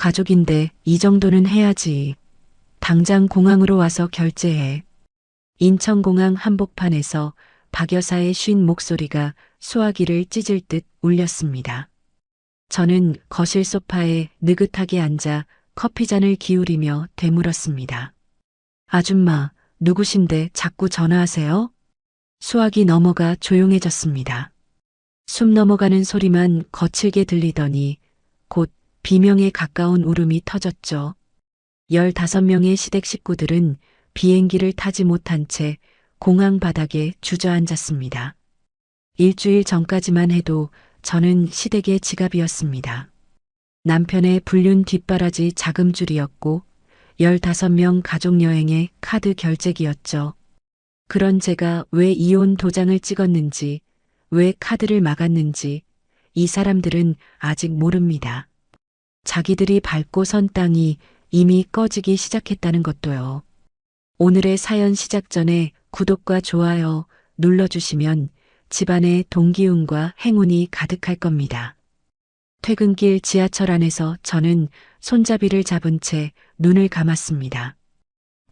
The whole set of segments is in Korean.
가족인데 이 정도는 해야지. 당장 공항으로 와서 결제해. 인천공항 한복판에서 박 여사의 쉰 목소리가 수화기를 찢을 듯 울렸습니다. 저는 거실 소파에 느긋하게 앉아 커피잔을 기울이며 되물었습니다. 아줌마, 누구신데 자꾸 전화하세요? 수화기 너머가 조용해졌습니다. 숨 넘어가는 소리만 거칠게 들리더니 곧 비명에 가까운 울음이 터졌죠. 15명의 시댁 식구들은 비행기를 타지 못한 채 공항 바닥에 주저앉았습니다. 일주일 전까지만 해도 저는 시댁의 지갑이었습니다. 남편의 불륜 뒷바라지 자금줄이었고 15명 가족여행의 카드 결제기였죠. 그런 제가 왜 이혼 도장을 찍었는지, 왜 카드를 막았는지 이 사람들은 아직 모릅니다. 자기들이 밟고 선 땅이 이미 꺼지기 시작했다는 것도요. 오늘의 사연 시작 전에 구독과 좋아요 눌러주시면 집안에 동기운과 행운이 가득할 겁니다. 퇴근길 지하철 안에서 저는 손잡이를 잡은 채 눈을 감았습니다.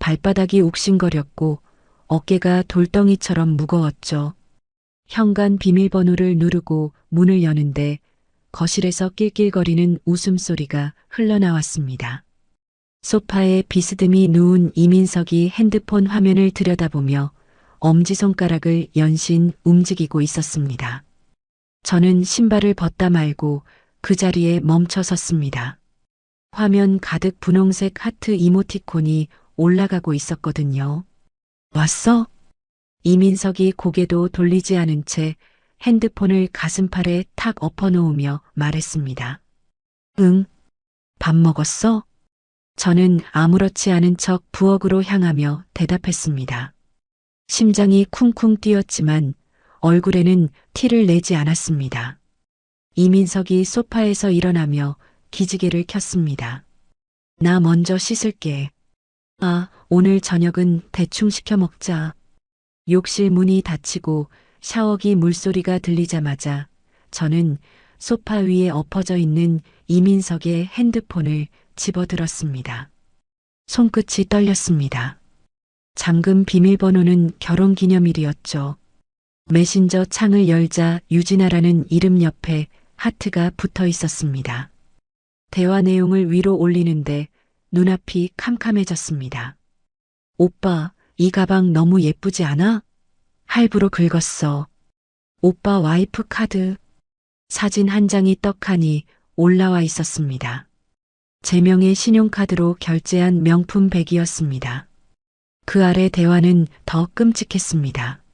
발바닥이 욱신거렸고 어깨가 돌덩이처럼 무거웠죠. 현관 비밀번호를 누르고 문을 여는데 거실에서 낄낄거리는 웃음소리가 흘러나왔습니다. 소파에 비스듬히 누운 이민석이 핸드폰 화면을 들여다보며 엄지손가락을 연신 움직이고 있었습니다. 저는 신발을 벗다 말고 그 자리에 멈춰 섰습니다. 화면 가득 분홍색 하트 이모티콘이 올라가고 있었거든요. 왔어? 이민석이 고개도 돌리지 않은 채 핸드폰을 가슴팔에 탁 엎어놓으며 말했습니다. 응. 밥 먹었어? 저는 아무렇지 않은 척 부엌으로 향하며 대답했습니다. 심장이 쿵쿵 뛰었지만 얼굴에는 티를 내지 않았습니다. 이민석이 소파에서 일어나며 기지개를 켰습니다. 나 먼저 씻을게. 아, 오늘 저녁은 대충 시켜 먹자. 욕실 문이 닫히고 샤워기 물소리가 들리자마자 저는 소파 위에 엎어져 있는 이민석의 핸드폰을 집어들었습니다. 손끝이 떨렸습니다. 잠금 비밀번호는 결혼기념일이었죠. 메신저 창을 열자 유진아라는 이름 옆에 하트가 붙어 있었습니다. 대화 내용을 위로 올리는데 눈앞이 캄캄해졌습니다. 오빠, 이 가방 너무 예쁘지 않아? 할부로 긁었어. 오빠 와이프 카드. 사진 한 장이 떡하니 올라와 있었습니다. 제 명의 신용카드로 결제한 명품 백이었습니다. 그 아래 대화는 더 끔찍했습니다.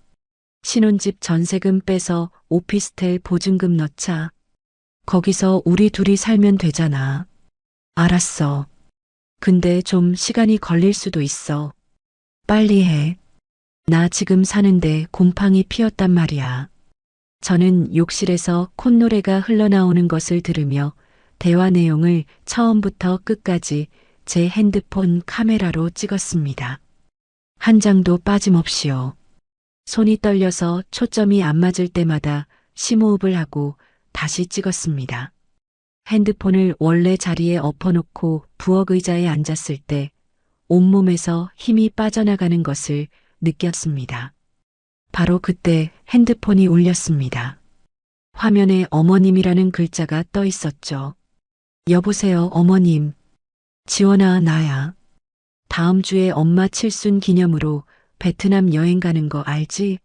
신혼집 전세금 빼서 오피스텔 보증금 넣자. 거기서 우리 둘이 살면 되잖아. 알았어. 근데 좀 시간이 걸릴 수도 있어. 빨리 해. 나 지금 사는데 곰팡이 피었단 말이야. 저는 욕실에서 콧노래가 흘러나오는 것을 들으며 대화 내용을 처음부터 끝까지 제 핸드폰 카메라로 찍었습니다. 한 장도 빠짐없이요. 손이 떨려서 초점이 안 맞을 때마다 심호흡을 하고 다시 찍었습니다. 핸드폰을 원래 자리에 엎어놓고 부엌 의자에 앉았을 때 온몸에서 힘이 빠져나가는 것을 느꼈습니다. 바로 그때 핸드폰이 울렸습니다. 화면에 어머님이라는 글자가 떠 있었죠. 여보세요, 어머님. 지원아, 나야. 다음 주에 엄마 칠순 기념으로 베트남 여행 가는 거 알지?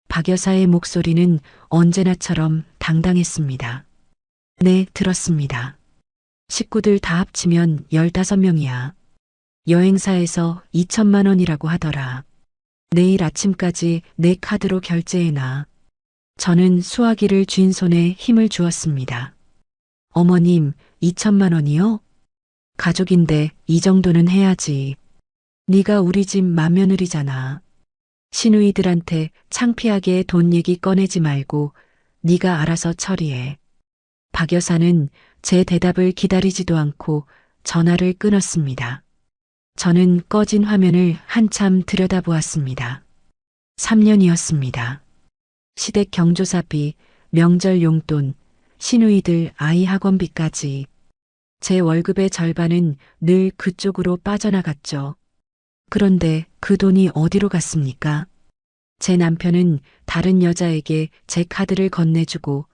박 여사의 목소리는 언제나처럼 당당했습니다. 네, 들었습니다. 식구들 다 합치면 15명이야. 여행사에서 2천만 원이라고 하더라. 내일 아침까지 내 카드로 결제해놔. 저는 수화기를 쥔 손에 힘을 주었습니다. 어머님, 2천만 원이요? 가족인데 이 정도는 해야지. 네가 우리 집 맏며느리잖아. 시누이들한테 창피하게 돈 얘기 꺼내지 말고 네가 알아서 처리해. 박 여사는 제 대답을 기다리지도 않고 전화를 끊었습니다. 저는 꺼진 화면을 한참 들여다보았습니다. 3년이었습니다. 시댁 경조사비, 명절 용돈, 시누이들 아이 학원비까지. 제 월급의 절반은 늘 그쪽으로 빠져나갔죠. 그런데 그 돈이 어디로 갔습니까? 제 남편은 다른 여자에게 제 카드를 건네주고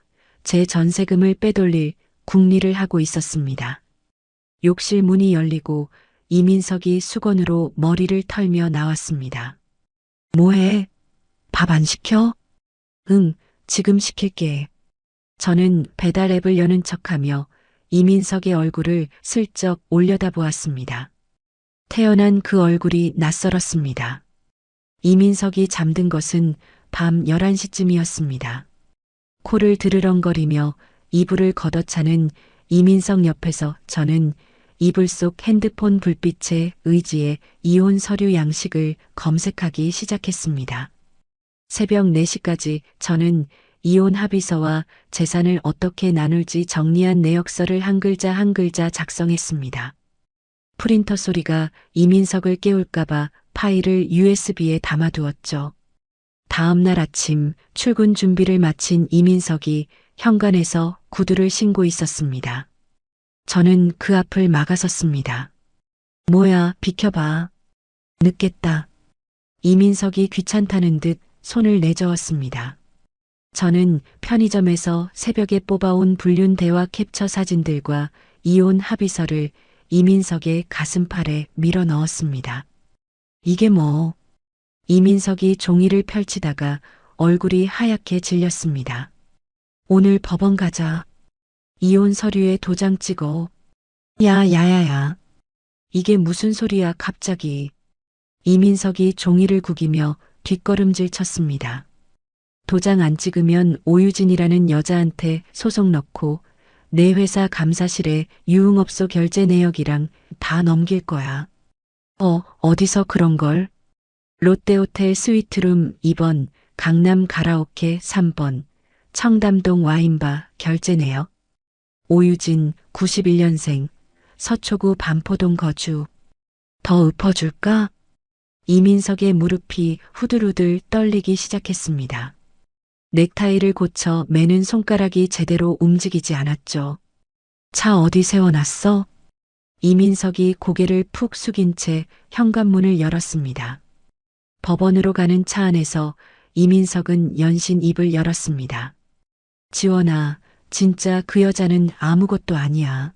제 전세금을 빼돌릴 궁리를 하고 있었습니다. 욕실 문이 열리고 이민석이 수건으로 머리를 털며 나왔습니다. 뭐해? 밥 안 시켜? 응, 지금 시킬게. 저는 배달 앱을 여는 척하며 이민석의 얼굴을 슬쩍 올려다보았습니다. 태어난 그 얼굴이 낯설었습니다. 이민석이 잠든 것은 밤 11시쯤이었습니다. 코를 드르렁거리며 이불을 걷어차는 이민석 옆에서 저는 이불 속 핸드폰 불빛에 의지해 이혼 서류 양식을 검색하기 시작했습니다. 새벽 4시까지 저는 이혼 합의서와 재산을 어떻게 나눌지 정리한 내역서를 한 글자 한 글자 작성했습니다. 프린터 소리가 이민석을 깨울까봐 파일을 USB에 담아두었죠. 다음 날 아침 출근 준비를 마친 이민석이 현관에서 구두를 신고 있었습니다. 저는 그 앞을 막아섰습니다. 뭐야, 비켜봐. 늦겠다. 이민석이 귀찮다는 듯 손을 내저었습니다. 저는 편의점에서 새벽에 뽑아온 불륜 대화 캡처 사진들과 이혼 합의서를 이민석의 가슴팔에 밀어 넣었습니다. 이게 뭐? 이민석이 종이를 펼치다가 얼굴이 하얗게 질렸습니다. 오늘 법원 가자. 이혼 서류에 도장 찍어. 야야야야. 이게 무슨 소리야 갑자기. 이민석이 종이를 구기며 뒷걸음질 쳤습니다. 도장 안 찍으면 오유진이라는 여자한테 소송 넣고 내 회사 감사실에 유흥업소 결제 내역이랑 다 넘길 거야. 어디서 그런 걸? 롯데호텔 스위트룸 2번, 강남 가라오케 3번, 청담동 와인바 결제 내역. 오유진 91년생, 서초구 반포동 거주. 더 읊어줄까? 이민석의 무릎이 후들후들 떨리기 시작했습니다. 넥타이를 고쳐 매는 손가락이 제대로 움직이지 않았죠. 차 어디 세워놨어? 이민석이 고개를 푹 숙인 채 현관문을 열었습니다. 법원으로 가는 차 안에서 이민석은 연신 입을 열었습니다. 지원아, 진짜 그 여자는 아무것도 아니야.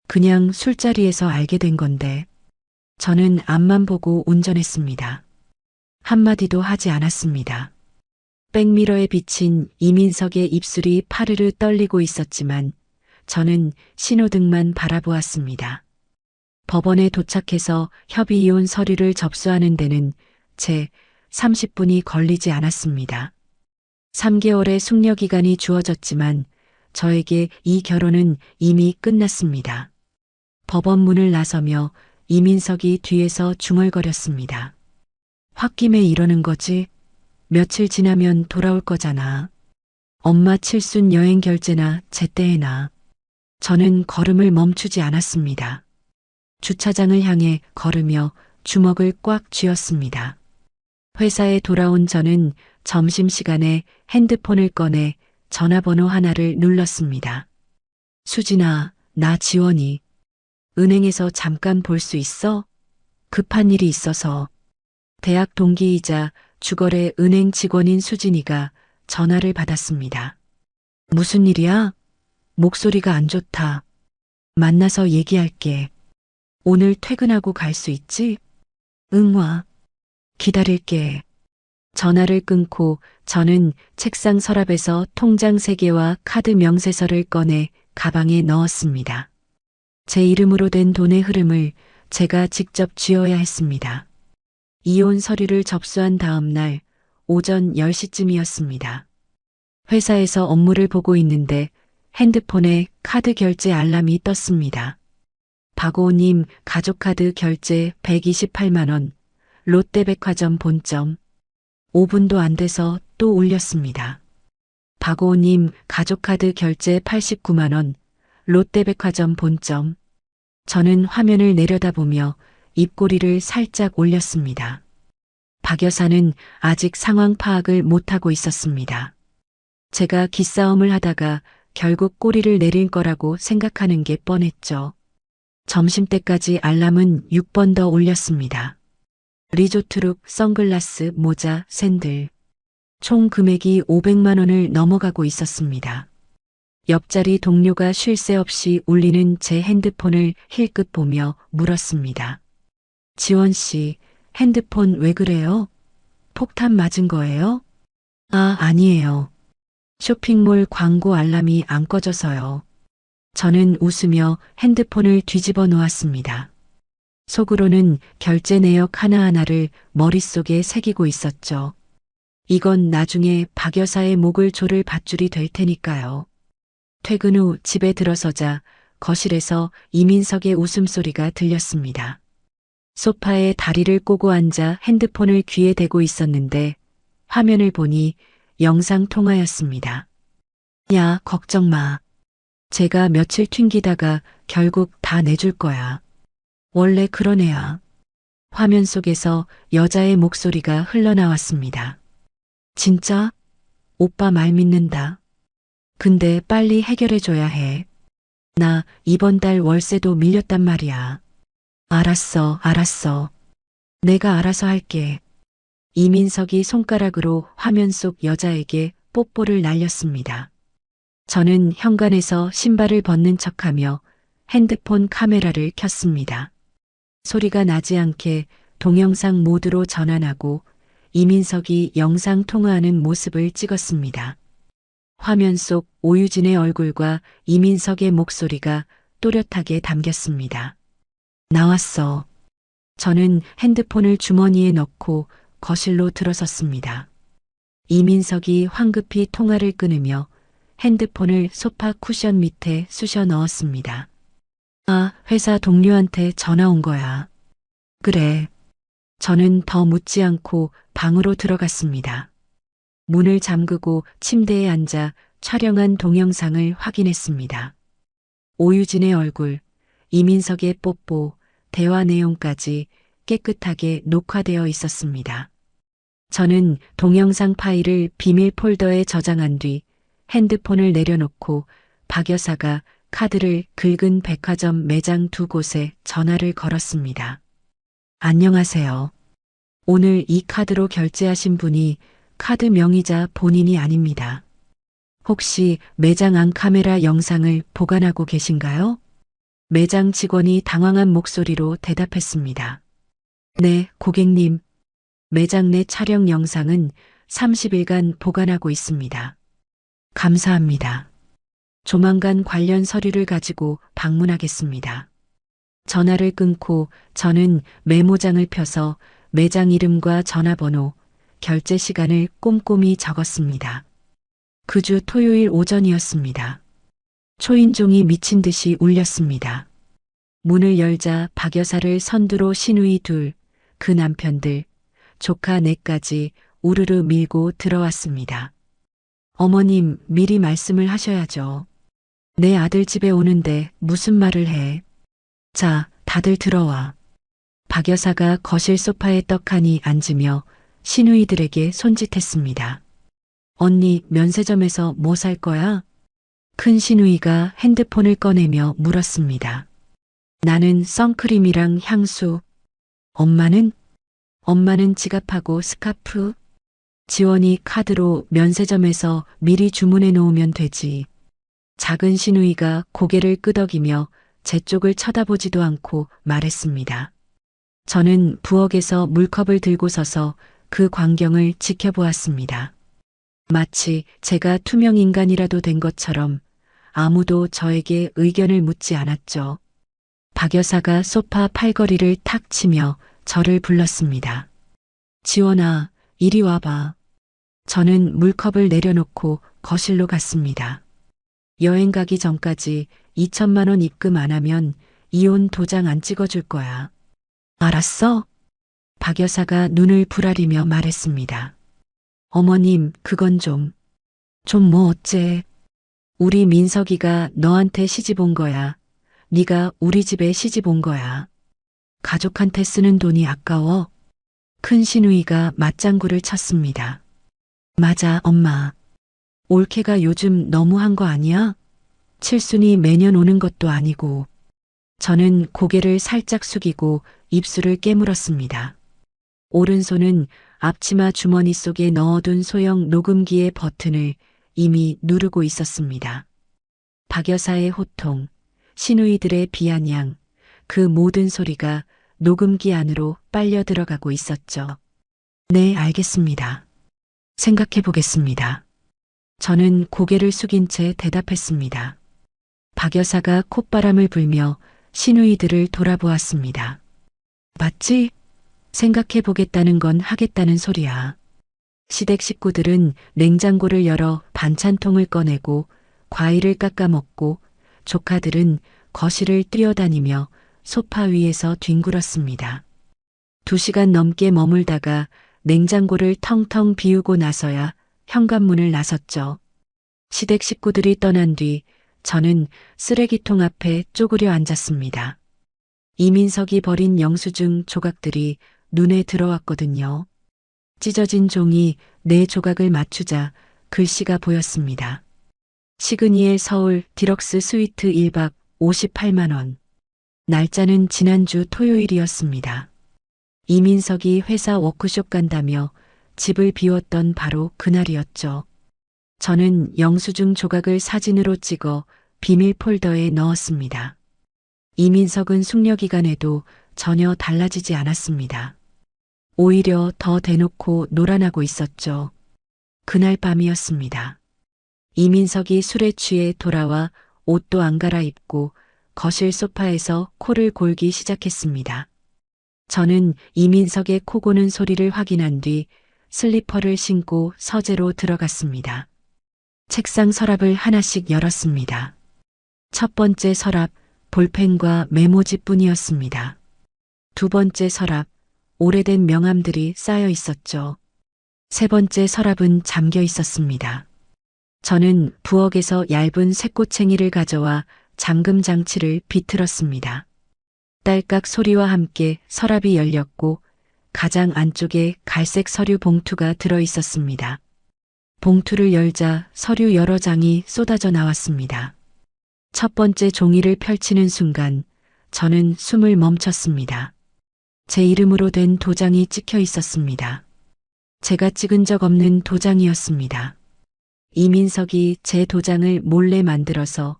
그냥 술자리에서 알게 된 건데. 저는 앞만 보고 운전했습니다. 한마디도 하지 않았습니다. 백미러에 비친 이민석의 입술이 파르르 떨리고 있었지만 저는 신호등만 바라보았습니다. 법원에 도착해서 협의이혼 서류를 접수하는 데는 채 30분이 걸리지 않았습니다. 3개월의 숙려기간이 주어졌지만 저에게 이 결혼은 이미 끝났습니다. 법원 문을 나서며 이민석이 뒤에서 중얼거렸습니다. 홧김에 이러는 거지? 며칠 지나면 돌아올 거잖아. 엄마 칠순 여행 결제나 제때 해놔. 저는 걸음을 멈추지 않았습니다. 주차장을 향해 걸으며 주먹을 꽉 쥐었습니다. 회사에 돌아온 저는 점심시간에 핸드폰을 꺼내 전화번호 하나를 눌렀습니다. 수진아, 나 지원이. 은행에서 잠깐 볼 수 있어? 급한 일이 있어서. 대학 동기이자 주거래 은행 직원인 수진이가 전화를 받았습니다. 무슨 일이야? 목소리가 안 좋다. 만나서 얘기할게. 오늘 퇴근하고 갈 수 있지? 응, 와. 기다릴게. 전화를 끊고 저는 책상 서랍에서 통장 3개와 카드 명세서를 꺼내 가방에 넣었습니다. 제 이름으로 된 돈의 흐름을 제가 직접 쥐어야 했습니다. 이혼 서류를 접수한 다음 날 오전 10시쯤이었습니다. 회사에서 업무를 보고 있는데 핸드폰에 카드 결제 알람이 떴습니다. 박오님 가족카드 결제 128만 원, 롯데백화점 본점. 5분도 안 돼서 또 울렸습니다. 박오님 가족카드 결제 89만 원, 롯데백화점 본점. 저는 화면을 내려다보며 입꼬리를 살짝 올렸습니다. 박 여사는 아직 상황 파악을 못하고 있었습니다. 제가 기싸움을 하다가 결국 꼬리를 내릴 거라고 생각하는 게 뻔했죠. 점심때까지 알람은 6번 더 올렸습니다. 리조트룩, 선글라스, 모자, 샌들. 총 금액이 500만 원을 넘어가고 있었습니다. 옆자리 동료가 쉴 새 없이 울리는 제 핸드폰을 힐끗 보며 물었습니다. 지원 씨, 핸드폰 왜 그래요? 폭탄 맞은 거예요? 아, 아니에요. 쇼핑몰 광고 알람이 안 꺼져서요. 저는 웃으며 핸드폰을 뒤집어 놓았습니다. 속으로는 결제 내역 하나하나를 머릿속에 새기고 있었죠. 이건 나중에 박 여사의 목을 조를 밧줄이 될 테니까요. 퇴근 후 집에 들어서자 거실에서 이민석의 웃음소리가 들렸습니다. 소파에 다리를 꼬고 앉아 핸드폰을 귀에 대고 있었는데 화면을 보니 영상 통화였습니다. 야, 걱정 마. 제가 며칠 튕기다가 결국 다 내줄 거야. 원래 그런 애야. 화면 속에서 여자의 목소리가 흘러나왔습니다. 진짜? 오빠 말 믿는다. 근데 빨리 해결해줘야 해. 나 이번 달 월세도 밀렸단 말이야. 알았어, 알았어. 내가 알아서 할게. 이민석이 손가락으로 화면 속 여자에게 뽀뽀를 날렸습니다. 저는 현관에서 신발을 벗는 척하며 핸드폰 카메라를 켰습니다. 소리가 나지 않게 동영상 모드로 전환하고 이민석이 영상 통화하는 모습을 찍었습니다. 화면 속 오유진의 얼굴과 이민석의 목소리가 또렷하게 담겼습니다. 나왔어. 저는 핸드폰을 주머니에 넣고 거실로 들어섰습니다. 이민석이 황급히 통화를 끊으며 핸드폰을 소파 쿠션 밑에 쑤셔 넣었습니다. 아, 회사 동료한테 전화 온 거야. 그래. 저는 더 묻지 않고 방으로 들어갔습니다. 문을 잠그고 침대에 앉아 촬영한 동영상을 확인했습니다. 오유진의 얼굴, 이민석의 뽀뽀, 대화 내용까지 깨끗하게 녹화되어 있었습니다. 저는 동영상 파일을 비밀 폴더에 저장한 뒤 핸드폰을 내려놓고 박 여사가 카드를 긁은 백화점 매장 두 곳에 전화를 걸었습니다. 안녕하세요. 오늘 이 카드로 결제하신 분이 카드 명의자 본인이 아닙니다. 혹시 매장 안 카메라 영상을 보관하고 계신가요? 매장 직원이 당황한 목소리로 대답했습니다. 네, 고객님. 매장 내 촬영 영상은 30일간 보관하고 있습니다. 감사합니다. 조만간 관련 서류를 가지고 방문하겠습니다. 전화를 끊고 저는 메모장을 펴서 매장 이름과 전화번호, 결제 시간을 꼼꼼히 적었습니다. 그 주 토요일 오전이었습니다. 초인종이 미친 듯이 울렸습니다. 문을 열자 박 여사를 선두로 시누이 둘, 그 남편들, 조카 넷까지 우르르 밀고 들어왔습니다. 어머님, 미리 말씀을 하셔야죠. 내 아들 집에 오는데 무슨 말을 해. 자, 다들 들어와. 박 여사가 거실 소파에 떡하니 앉으며 시누이들에게 손짓했습니다. 언니, 면세점에서 뭐 살 거야? 큰 시누이가 핸드폰을 꺼내며 물었습니다. 나는 선크림이랑 향수. 엄마는? 엄마는 지갑하고 스카프. 지원이 카드로 면세점에서 미리 주문해 놓으면 되지. 작은 시누이가 고개를 끄덕이며 제 쪽을 쳐다보지도 않고 말했습니다. 저는 부엌에서 물컵을 들고 서서 그 광경을 지켜보았습니다. 마치 제가 투명 인간이라도 된 것처럼 아무도 저에게 의견을 묻지 않았죠. 박 여사가 소파 팔걸이를 탁 치며 저를 불렀습니다. 지원아, 이리 와봐. 저는 물컵을 내려놓고 거실로 갔습니다. 여행 가기 전까지 2천만 원 입금 안 하면 이혼 도장 안 찍어줄 거야. 알았어? 박 여사가 눈을 부라리며 말했습니다. 어머님, 그건 좀 뭐 어째. 우리 민석이가 너한테 시집 온 거야. 네가 우리 집에 시집 온 거야. 가족한테 쓰는 돈이 아까워. 큰 시누이가 맞장구를 쳤습니다. 맞아, 엄마. 올케가 요즘 너무한 거 아니야? 칠순이 매년 오는 것도 아니고. 저는 고개를 살짝 숙이고 입술을 깨물었습니다. 오른손은 앞치마 주머니 속에 넣어둔 소형 녹음기의 버튼을 이미 누르고 있었습니다. 박 여사의 호통, 시누이들의 비아냥, 그 모든 소리가 녹음기 안으로 빨려 들어가고 있었죠. 네, 알겠습니다. 생각해 보겠습니다. 저는 고개를 숙인 채 대답했습니다. 박 여사가 콧바람을 불며 시누이들을 돌아보았습니다. 맞지? 생각해 보겠다는 건 하겠다는 소리야. 시댁 식구들은 냉장고를 열어 반찬통을 꺼내고 과일을 깎아 먹고 조카들은 거실을 뛰어다니며 소파 위에서 뒹굴었습니다. 2시간 넘게 머물다가 냉장고를 텅텅 비우고 나서야 현관문을 나섰죠. 시댁 식구들이 떠난 뒤 저는 쓰레기통 앞에 쪼그려 앉았습니다. 이민석이 버린 영수증 조각들이 눈에 들어왔거든요. 찢어진 종이 4조각을 맞추자 글씨가 보였습니다. 시그니엘 서울 디럭스 스위트 1박 58만 원. 날짜는 지난주 토요일이었습니다. 이민석이 회사 워크숍 간다며 집을 비웠던 바로 그날이었죠. 저는 영수증 조각을 사진으로 찍어 비밀 폴더에 넣었습니다. 이민석은 숙려 기간에도 전혀 달라지지 않았습니다. 오히려 더 대놓고 놀아나고 있었죠. 그날 밤이었습니다. 이민석이 술에 취해 돌아와 옷도 안 갈아입고 거실 소파에서 코를 골기 시작했습니다. 저는 이민석의 코 고는 소리를 확인한 뒤 슬리퍼를 신고 서재로 들어갔습니다. 책상 서랍을 하나씩 열었습니다. 첫 번째 서랍, 볼펜과 메모지뿐이었습니다. 두 번째 서랍, 오래된 명함들이 쌓여 있었죠. 세 번째 서랍은 잠겨 있었습니다. 저는 부엌에서 얇은 쇠꼬챙이를 가져와 잠금 장치를 비틀었습니다. 딸깍 소리와 함께 서랍이 열렸고 가장 안쪽에 갈색 서류 봉투가 들어 있었습니다. 봉투를 열자 서류 여러 장이 쏟아져 나왔습니다. 첫 번째 종이를 펼치는 순간 저는 숨을 멈췄습니다. 제 이름으로 된 도장이 찍혀 있었습니다. 제가 찍은 적 없는 도장이었습니다. 이민석이 제 도장을 몰래 만들어서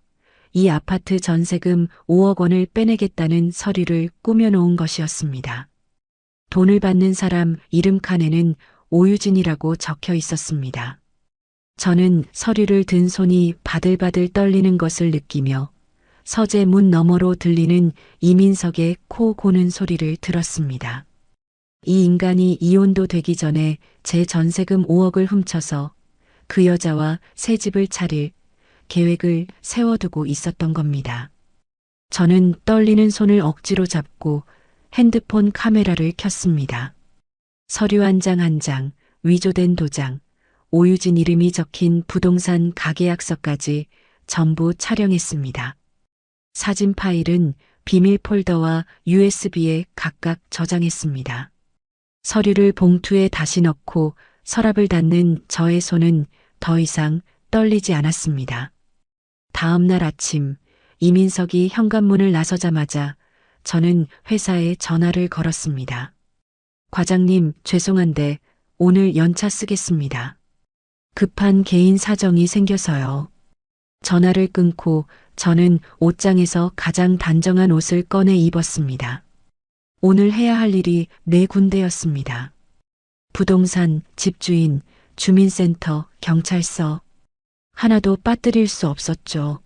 이 아파트 전세금 5억 원을 빼내겠다는 서류를 꾸며놓은 것이었습니다. 돈을 받는 사람 이름 칸에는 오유진이라고 적혀 있었습니다. 저는 서류를 든 손이 바들바들 떨리는 것을 느끼며 서재 문 너머로 들리는 이민석의 코 고는 소리를 들었습니다. 이 인간이 이혼도 되기 전에 제 전세금 5억을 훔쳐서 그 여자와 새 집을 차릴 계획을 세워두고 있었던 겁니다. 저는 떨리는 손을 억지로 잡고 핸드폰 카메라를 켰습니다. 서류 한 장 한 장, 위조된 도장, 오유진 이름이 적힌 부동산 가계약서까지 전부 촬영했습니다. 사진 파일은 비밀 폴더와 USB에 각각 저장했습니다. 서류를 봉투에 다시 넣고 서랍을 닫는 저의 손은 더 이상 떨리지 않았습니다. 다음 날 아침 이민석이 현관문을 나서자마자 저는 회사에 전화를 걸었습니다. 과장님, 죄송한데 오늘 연차 쓰겠습니다. 급한 개인 사정이 생겨서요. 전화를 끊고 저는 옷장에서 가장 단정한 옷을 꺼내 입었습니다. 오늘 해야 할 일이 4군데였습니다. 부동산, 집주인, 주민센터, 경찰서. 하나도 빠뜨릴 수 없었죠.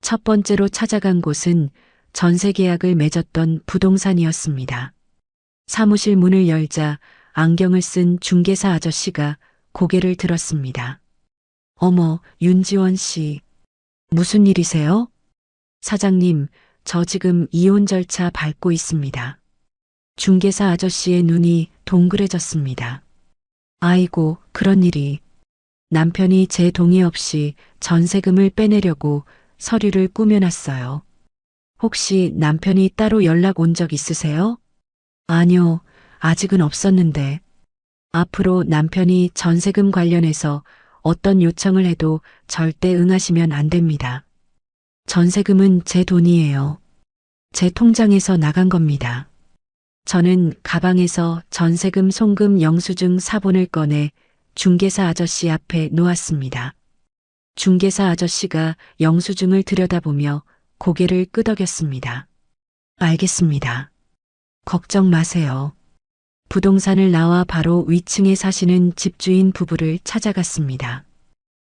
첫 번째로 찾아간 곳은 전세 계약을 맺었던 부동산이었습니다. 사무실 문을 열자 안경을 쓴 중개사 아저씨가 고개를 들었습니다. 어머, 윤지원 씨. 무슨 일이세요? 사장님, 저 지금 이혼 절차 밟고 있습니다. 중개사 아저씨의 눈이 동그래졌습니다. 아이고, 그런 일이. 남편이 제 동의 없이 전세금을 빼내려고 서류를 꾸며놨어요. 혹시 남편이 따로 연락 온 적 있으세요? 아니요, 아직은 없었는데. 앞으로 남편이 전세금 관련해서 어떤 요청을 해도 절대 응하시면 안 됩니다. 전세금은 제 돈이에요. 제 통장에서 나간 겁니다. 저는 가방에서 전세금 송금 영수증 사본을 꺼내 중개사 아저씨 앞에 놓았습니다. 중개사 아저씨가 영수증을 들여다보며 고개를 끄덕였습니다. 알겠습니다. 걱정 마세요. 부동산을 나와 바로 위층에 사시는 집주인 부부를 찾아갔습니다.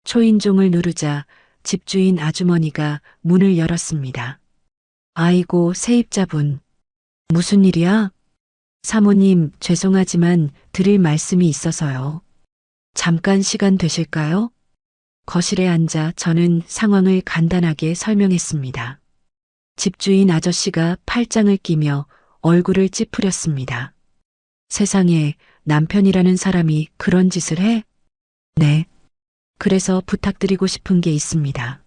초인종을 누르자 집주인 아주머니가 문을 열었습니다. 아이고, 세입자분. 무슨 일이야? 사모님, 죄송하지만 드릴 말씀이 있어서요. 잠깐 시간 되실까요? 거실에 앉아 저는 상황을 간단하게 설명했습니다. 집주인 아저씨가 팔짱을 끼며 얼굴을 찌푸렸습니다. 세상에, 남편이라는 사람이 그런 짓을 해? 네. 그래서 부탁드리고 싶은 게 있습니다.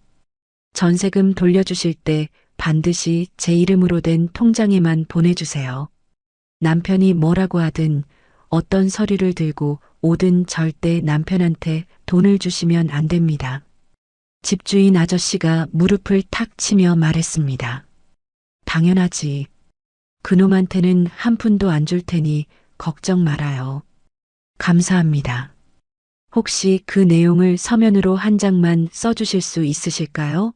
전세금 돌려주실 때 반드시 제 이름으로 된 통장에만 보내주세요. 남편이 뭐라고 하든 어떤 서류를 들고 오든 절대 남편한테 돈을 주시면 안 됩니다. 집주인 아저씨가 무릎을 탁 치며 말했습니다. 당연하지. 그놈한테는 한 푼도 안 줄 테니 걱정 말아요. 감사합니다. 혹시 그 내용을 서면으로 한 장만 써주실 수 있으실까요?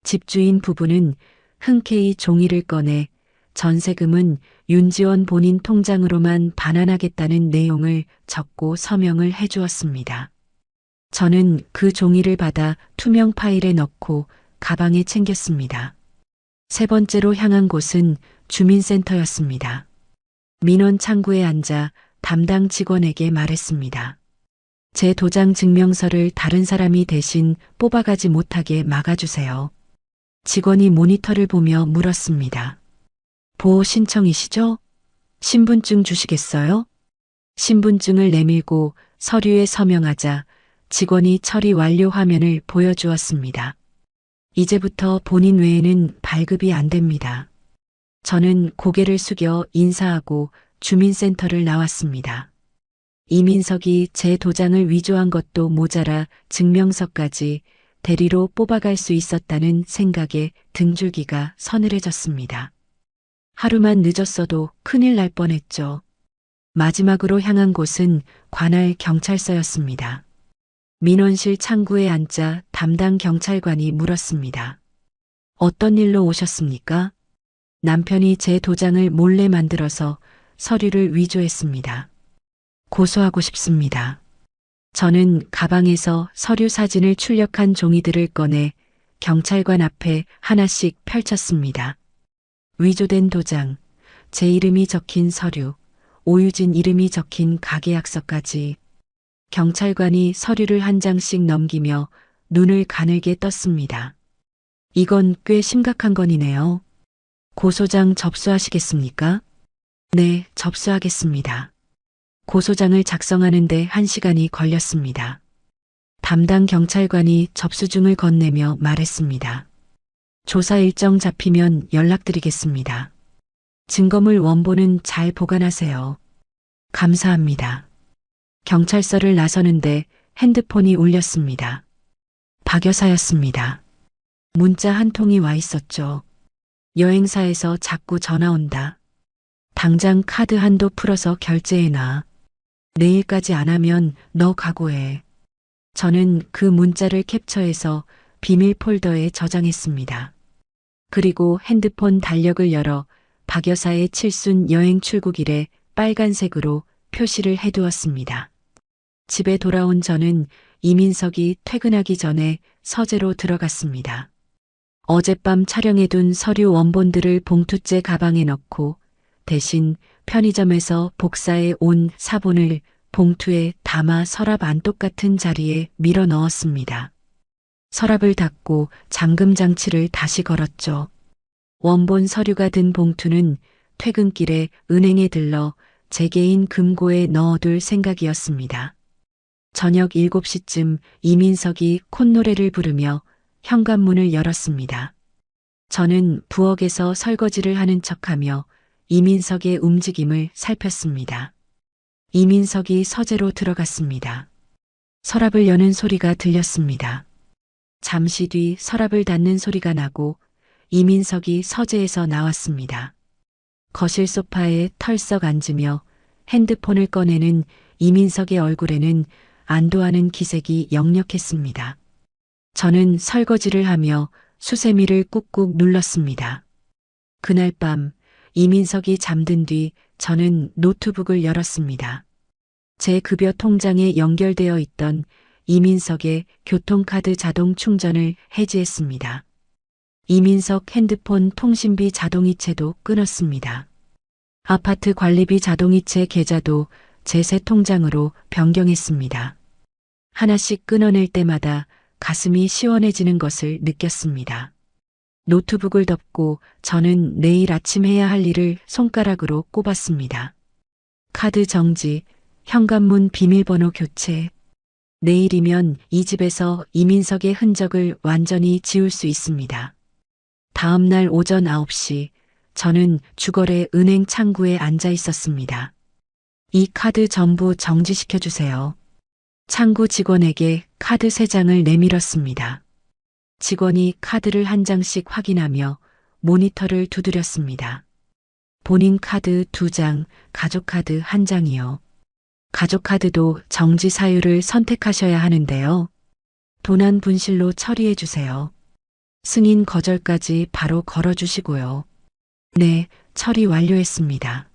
집주인 부부는 흔쾌히 종이를 꺼내 전세금은 윤지원 본인 통장으로만 반환하겠다는 내용을 적고 서명을 해주었습니다. 저는 그 종이를 받아 투명 파일에 넣고 가방에 챙겼습니다. 세 번째로 향한 곳은 주민센터였습니다. 민원 창구에 앉아 담당 직원에게 말했습니다. 제 도장 증명서를 다른 사람이 대신 뽑아가지 못하게 막아주세요. 직원이 모니터를 보며 물었습니다. 보호 신청이시죠? 신분증 주시겠어요? 신분증을 내밀고 서류에 서명하자 직원이 처리 완료 화면을 보여주었습니다. 이제부터 본인 외에는 발급이 안 됩니다. 저는 고개를 숙여 인사하고 주민센터를 나왔습니다. 이민석이 제 도장을 위조한 것도 모자라 증명서까지 대리로 뽑아갈 수 있었다는 생각에 등줄기가 서늘해졌습니다. 하루만 늦었어도 큰일 날 뻔했죠. 마지막으로 향한 곳은 관할 경찰서였습니다. 민원실 창구에 앉자 담당 경찰관이 물었습니다. 어떤 일로 오셨습니까? 남편이 제 도장을 몰래 만들어서 서류를 위조했습니다. 고소하고 싶습니다. 저는 가방에서 서류 사진을 출력한 종이들을 꺼내 경찰관 앞에 하나씩 펼쳤습니다. 위조된 도장, 제 이름이 적힌 서류, 오유진 이름이 적힌 가계약서까지. 경찰관이 서류를 한 장씩 넘기며 눈을 가늘게 떴습니다. 이건 꽤 심각한 건이네요. 고소장 접수하시겠습니까? 네, 접수하겠습니다. 고소장을 작성하는데 1시간이 걸렸습니다. 담당 경찰관이 접수증을 건네며 말했습니다. 조사 일정 잡히면 연락드리겠습니다. 증거물 원본은 잘 보관하세요. 감사합니다. 경찰서를 나서는데 핸드폰이 울렸습니다. 박 여사였습니다. 문자 한 통이 와 있었죠. 여행사에서 자꾸 전화 온다. 당장 카드 한도 풀어서 결제해놔. 내일까지 안 하면 너 각오해. 저는 그 문자를 캡처해서 비밀 폴더에 저장했습니다. 그리고 핸드폰 달력을 열어 박 여사의 칠순 여행 출국일에 빨간색으로 표시를 해두었습니다. 집에 돌아온 저는 이민석이 퇴근하기 전에 서재로 들어갔습니다. 어젯밤 촬영해둔 서류 원본들을 봉투째 가방에 넣고 대신 편의점에서 복사해 온 사본을 봉투에 담아 서랍 안 똑같은 자리에 밀어 넣었습니다. 서랍을 닫고 잠금 장치를 다시 걸었죠. 원본 서류가 든 봉투는 퇴근길에 은행에 들러 제 개인 금고에 넣어둘 생각이었습니다. 저녁 7시쯤 이민석이 콧노래를 부르며 현관문을 열었습니다. 저는 부엌에서 설거지를 하는 척하며 이민석의 움직임을 살폈습니다. 이민석이 서재로 들어갔습니다. 서랍을 여는 소리가 들렸습니다. 잠시 뒤 서랍을 닫는 소리가 나고 이민석이 서재에서 나왔습니다. 거실 소파에 털썩 앉으며 핸드폰을 꺼내는 이민석의 얼굴에는 안도하는 기색이 역력했습니다. 저는 설거지를 하며 수세미를 꾹꾹 눌렀습니다. 그날 밤 이민석이 잠든 뒤 저는 노트북을 열었습니다. 제 급여 통장에 연결되어 있던 이민석의 교통카드 자동 충전을 해지했습니다. 이민석 핸드폰 통신비 자동이체도 끊었습니다. 아파트 관리비 자동이체 계좌도 제 새 통장으로 변경했습니다. 하나씩 끊어낼 때마다 가슴이 시원해지는 것을 느꼈습니다. 노트북을 덮고 저는 내일 아침 해야 할 일을 손가락으로 꼽았습니다. 카드 정지, 현관문 비밀번호 교체. 내일이면 이 집에서 이민석의 흔적을 완전히 지울 수 있습니다. 다음 날 오전 9시 저는 주거래 은행 창구에 앉아 있었습니다. 이 카드 전부 정지시켜 주세요. 창구 직원에게 카드 3장을 내밀었습니다. 직원이 카드를 한 장씩 확인하며 모니터를 두드렸습니다. 본인 카드 2장, 가족 카드 1장이요. 가족 카드도 정지 사유를 선택하셔야 하는데요. 도난 분실로 처리해 주세요. 승인 거절까지 바로 걸어주시고요. 네, 처리 완료했습니다.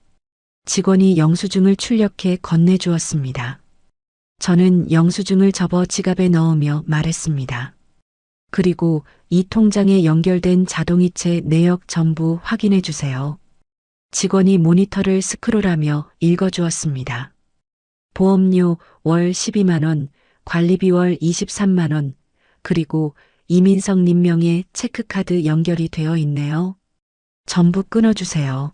직원이 영수증을 출력해 건네주었습니다. 저는 영수증을 접어 지갑에 넣으며 말했습니다. 그리고 이 통장에 연결된 자동이체 내역 전부 확인해 주세요. 직원이 모니터를 스크롤하며 읽어주었습니다. 보험료 월 12만 원, 관리비 월 23만 원, 그리고 이민석 님 명의 체크카드 연결이 되어 있네요. 전부 끊어주세요.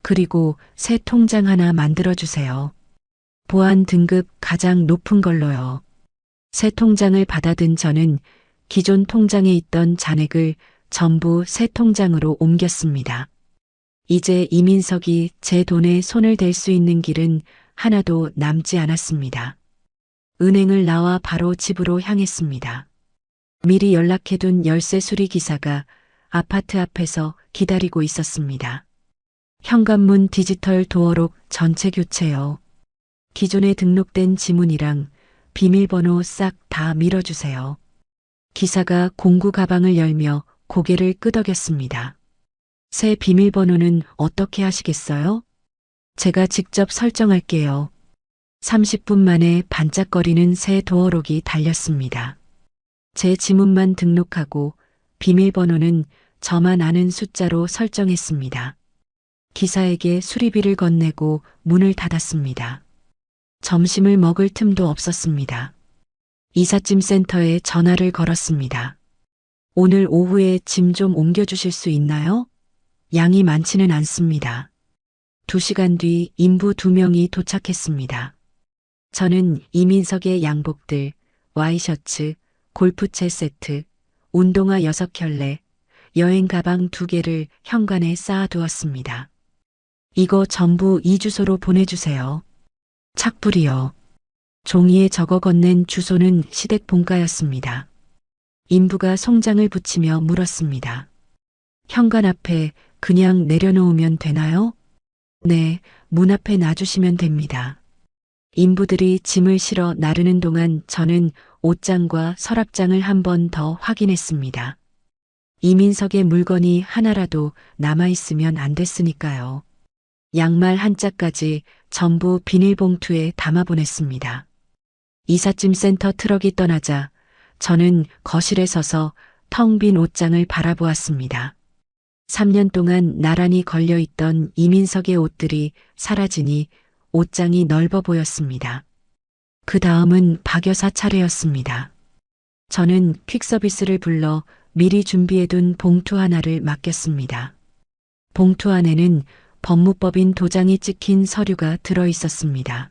그리고 새 통장 하나 만들어주세요. 보안 등급 가장 높은 걸로요. 새 통장을 받아든 저는 기존 통장에 있던 잔액을 전부 새 통장으로 옮겼습니다. 이제 이민석이 제 돈에 손을 댈 수 있는 길은 하나도 남지 않았습니다. 은행을 나와 바로 집으로 향했습니다. 미리 연락해둔 열쇠 수리 기사가 아파트 앞에서 기다리고 있었습니다. 현관문 디지털 도어록 전체 교체요. 기존에 등록된 지문이랑 비밀번호 싹 다 밀어주세요. 기사가 공구 가방을 열며 고개를 끄덕였습니다. 새 비밀번호는 어떻게 하시겠어요? 제가 직접 설정할게요. 30분 만에 반짝거리는 새 도어록이 달렸습니다. 제 지문만 등록하고 비밀번호는 저만 아는 숫자로 설정했습니다. 기사에게 수리비를 건네고 문을 닫았습니다. 점심을 먹을 틈도 없었습니다. 이삿짐 센터에 전화를 걸었습니다. 오늘 오후에 짐 좀 옮겨주실 수 있나요? 양이 많지는 않습니다. 2시간 뒤 인부 2명이 도착했습니다. 저는 이민석의 양복들, 와이셔츠, 골프채 세트, 운동화 6켤레, 여행 가방 2개를 현관에 쌓아두었습니다. 이거 전부 이 주소로 보내주세요. 착불이요. 종이에 적어 건넨 주소는 시댁 본가였습니다. 인부가 송장을 붙이며 물었습니다. 현관 앞에 그냥 내려놓으면 되나요? 네, 문 앞에 놔주시면 됩니다. 인부들이 짐을 실어 나르는 동안 저는 옷장과 서랍장을 한 번 더 확인했습니다. 이민석의 물건이 하나라도 남아있으면 안 됐으니까요. 양말 한 짝까지 전부 비닐봉투에 담아보냈습니다. 이삿짐 센터 트럭이 떠나자 저는 거실에 서서 텅 빈 옷장을 바라보았습니다. 3년 동안 나란히 걸려있던 이민석의 옷들이 사라지니 옷장이 넓어 보였습니다. 그 다음은 박 여사 차례였습니다. 저는 퀵서비스를 불러 미리 준비해둔 봉투 하나를 맡겼습니다. 봉투 안에는 법무법인 도장이 찍힌 서류가 들어 있었습니다.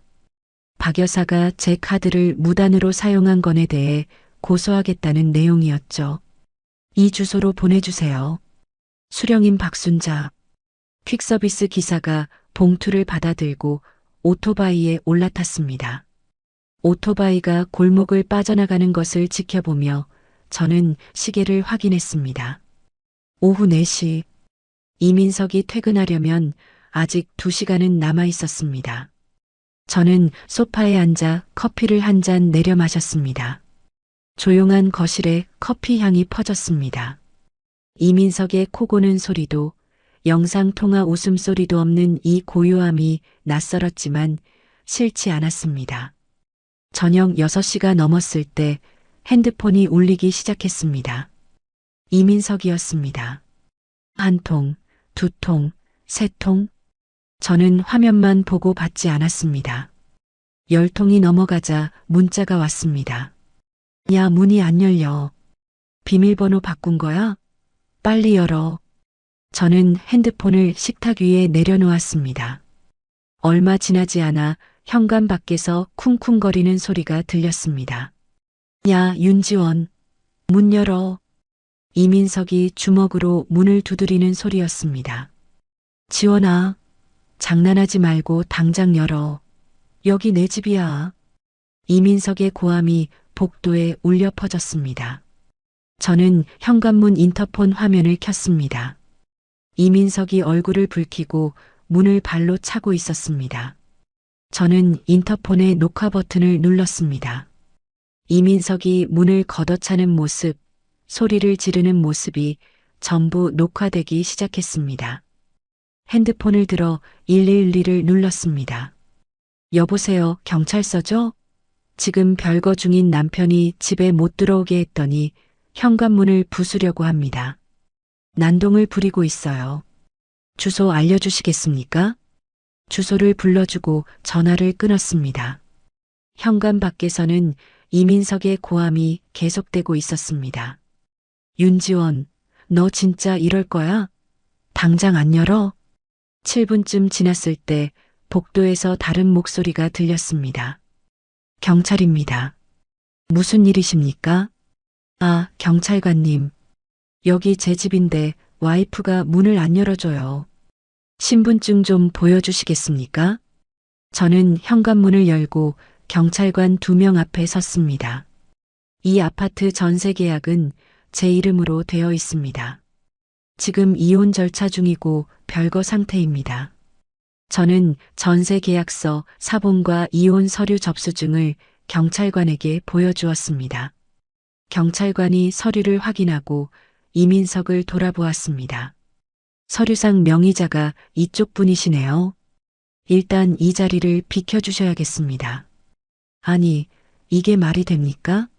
박 여사가 제 카드를 무단으로 사용한 건에 대해 고소하겠다는 내용이었죠. 이 주소로 보내주세요. 수령인 박순자. 퀵서비스 기사가 봉투를 받아들고 오토바이에 올라탔습니다. 오토바이가 골목을 빠져나가는 것을 지켜보며 저는 시계를 확인했습니다. 오후 4시. 이민석이 퇴근하려면 아직 2시간은 남아 있었습니다. 저는 소파에 앉아 커피를 한 잔 내려 마셨습니다. 조용한 거실에 커피 향이 퍼졌습니다. 이민석의 코 고는 소리도 영상통화 웃음소리도 없는 이 고요함이 낯설었지만 싫지 않았습니다. 저녁 6시가 넘었을 때 핸드폰이 울리기 시작했습니다. 이민석이었습니다. 한 통, 2통, 3통. 저는 화면만 보고 받지 않았습니다. 10통이 넘어가자 문자가 왔습니다. 야, 문이 안 열려. 비밀번호 바꾼 거야? 빨리 열어. 저는 핸드폰을 식탁 위에 내려놓았습니다. 얼마 지나지 않아 현관 밖에서 쿵쿵거리는 소리가 들렸습니다. 야, 윤지원. 문 열어. 이민석이 주먹으로 문을 두드리는 소리였습니다. 지원아, 장난하지 말고 당장 열어. 여기 내 집이야. 이민석의 고함이 복도에 울려 퍼졌습니다. 저는 현관문 인터폰 화면을 켰습니다. 이민석이 얼굴을 붉히고 문을 발로 차고 있었습니다. 저는 인터폰의 녹화 버튼을 눌렀습니다. 이민석이 문을 걷어차는 모습, 소리를 지르는 모습이 전부 녹화되기 시작했습니다. 핸드폰을 들어 112를 눌렀습니다. 여보세요, 경찰서죠? 지금 별거 중인 남편이 집에 못 들어오게 했더니 현관문을 부수려고 합니다. 난동을 부리고 있어요. 주소 알려주시겠습니까? 주소를 불러주고 전화를 끊었습니다. 현관 밖에서는 이민석의 고함이 계속되고 있었습니다. 윤지원, 너 진짜 이럴 거야? 당장 안 열어? 7분쯤 지났을 때 복도에서 다른 목소리가 들렸습니다. 경찰입니다. 무슨 일이십니까? 아, 경찰관님. 여기 제 집인데 와이프가 문을 안 열어줘요. 신분증 좀 보여주시겠습니까? 저는 현관문을 열고 경찰관 2명 앞에 섰습니다. 이 아파트 전세 계약은 제 이름으로 되어 있습니다. 지금 이혼 절차 중이고 별거 상태입니다. 저는 전세 계약서, 사본과 이혼 서류 접수증을 경찰관에게 보여주었습니다. 경찰관이 서류를 확인하고 이민석을 돌아보았습니다. 서류상 명의자가 이쪽 분이시네요. 일단 이 자리를 비켜주셔야겠습니다. 아니, 이게 말이 됩니까?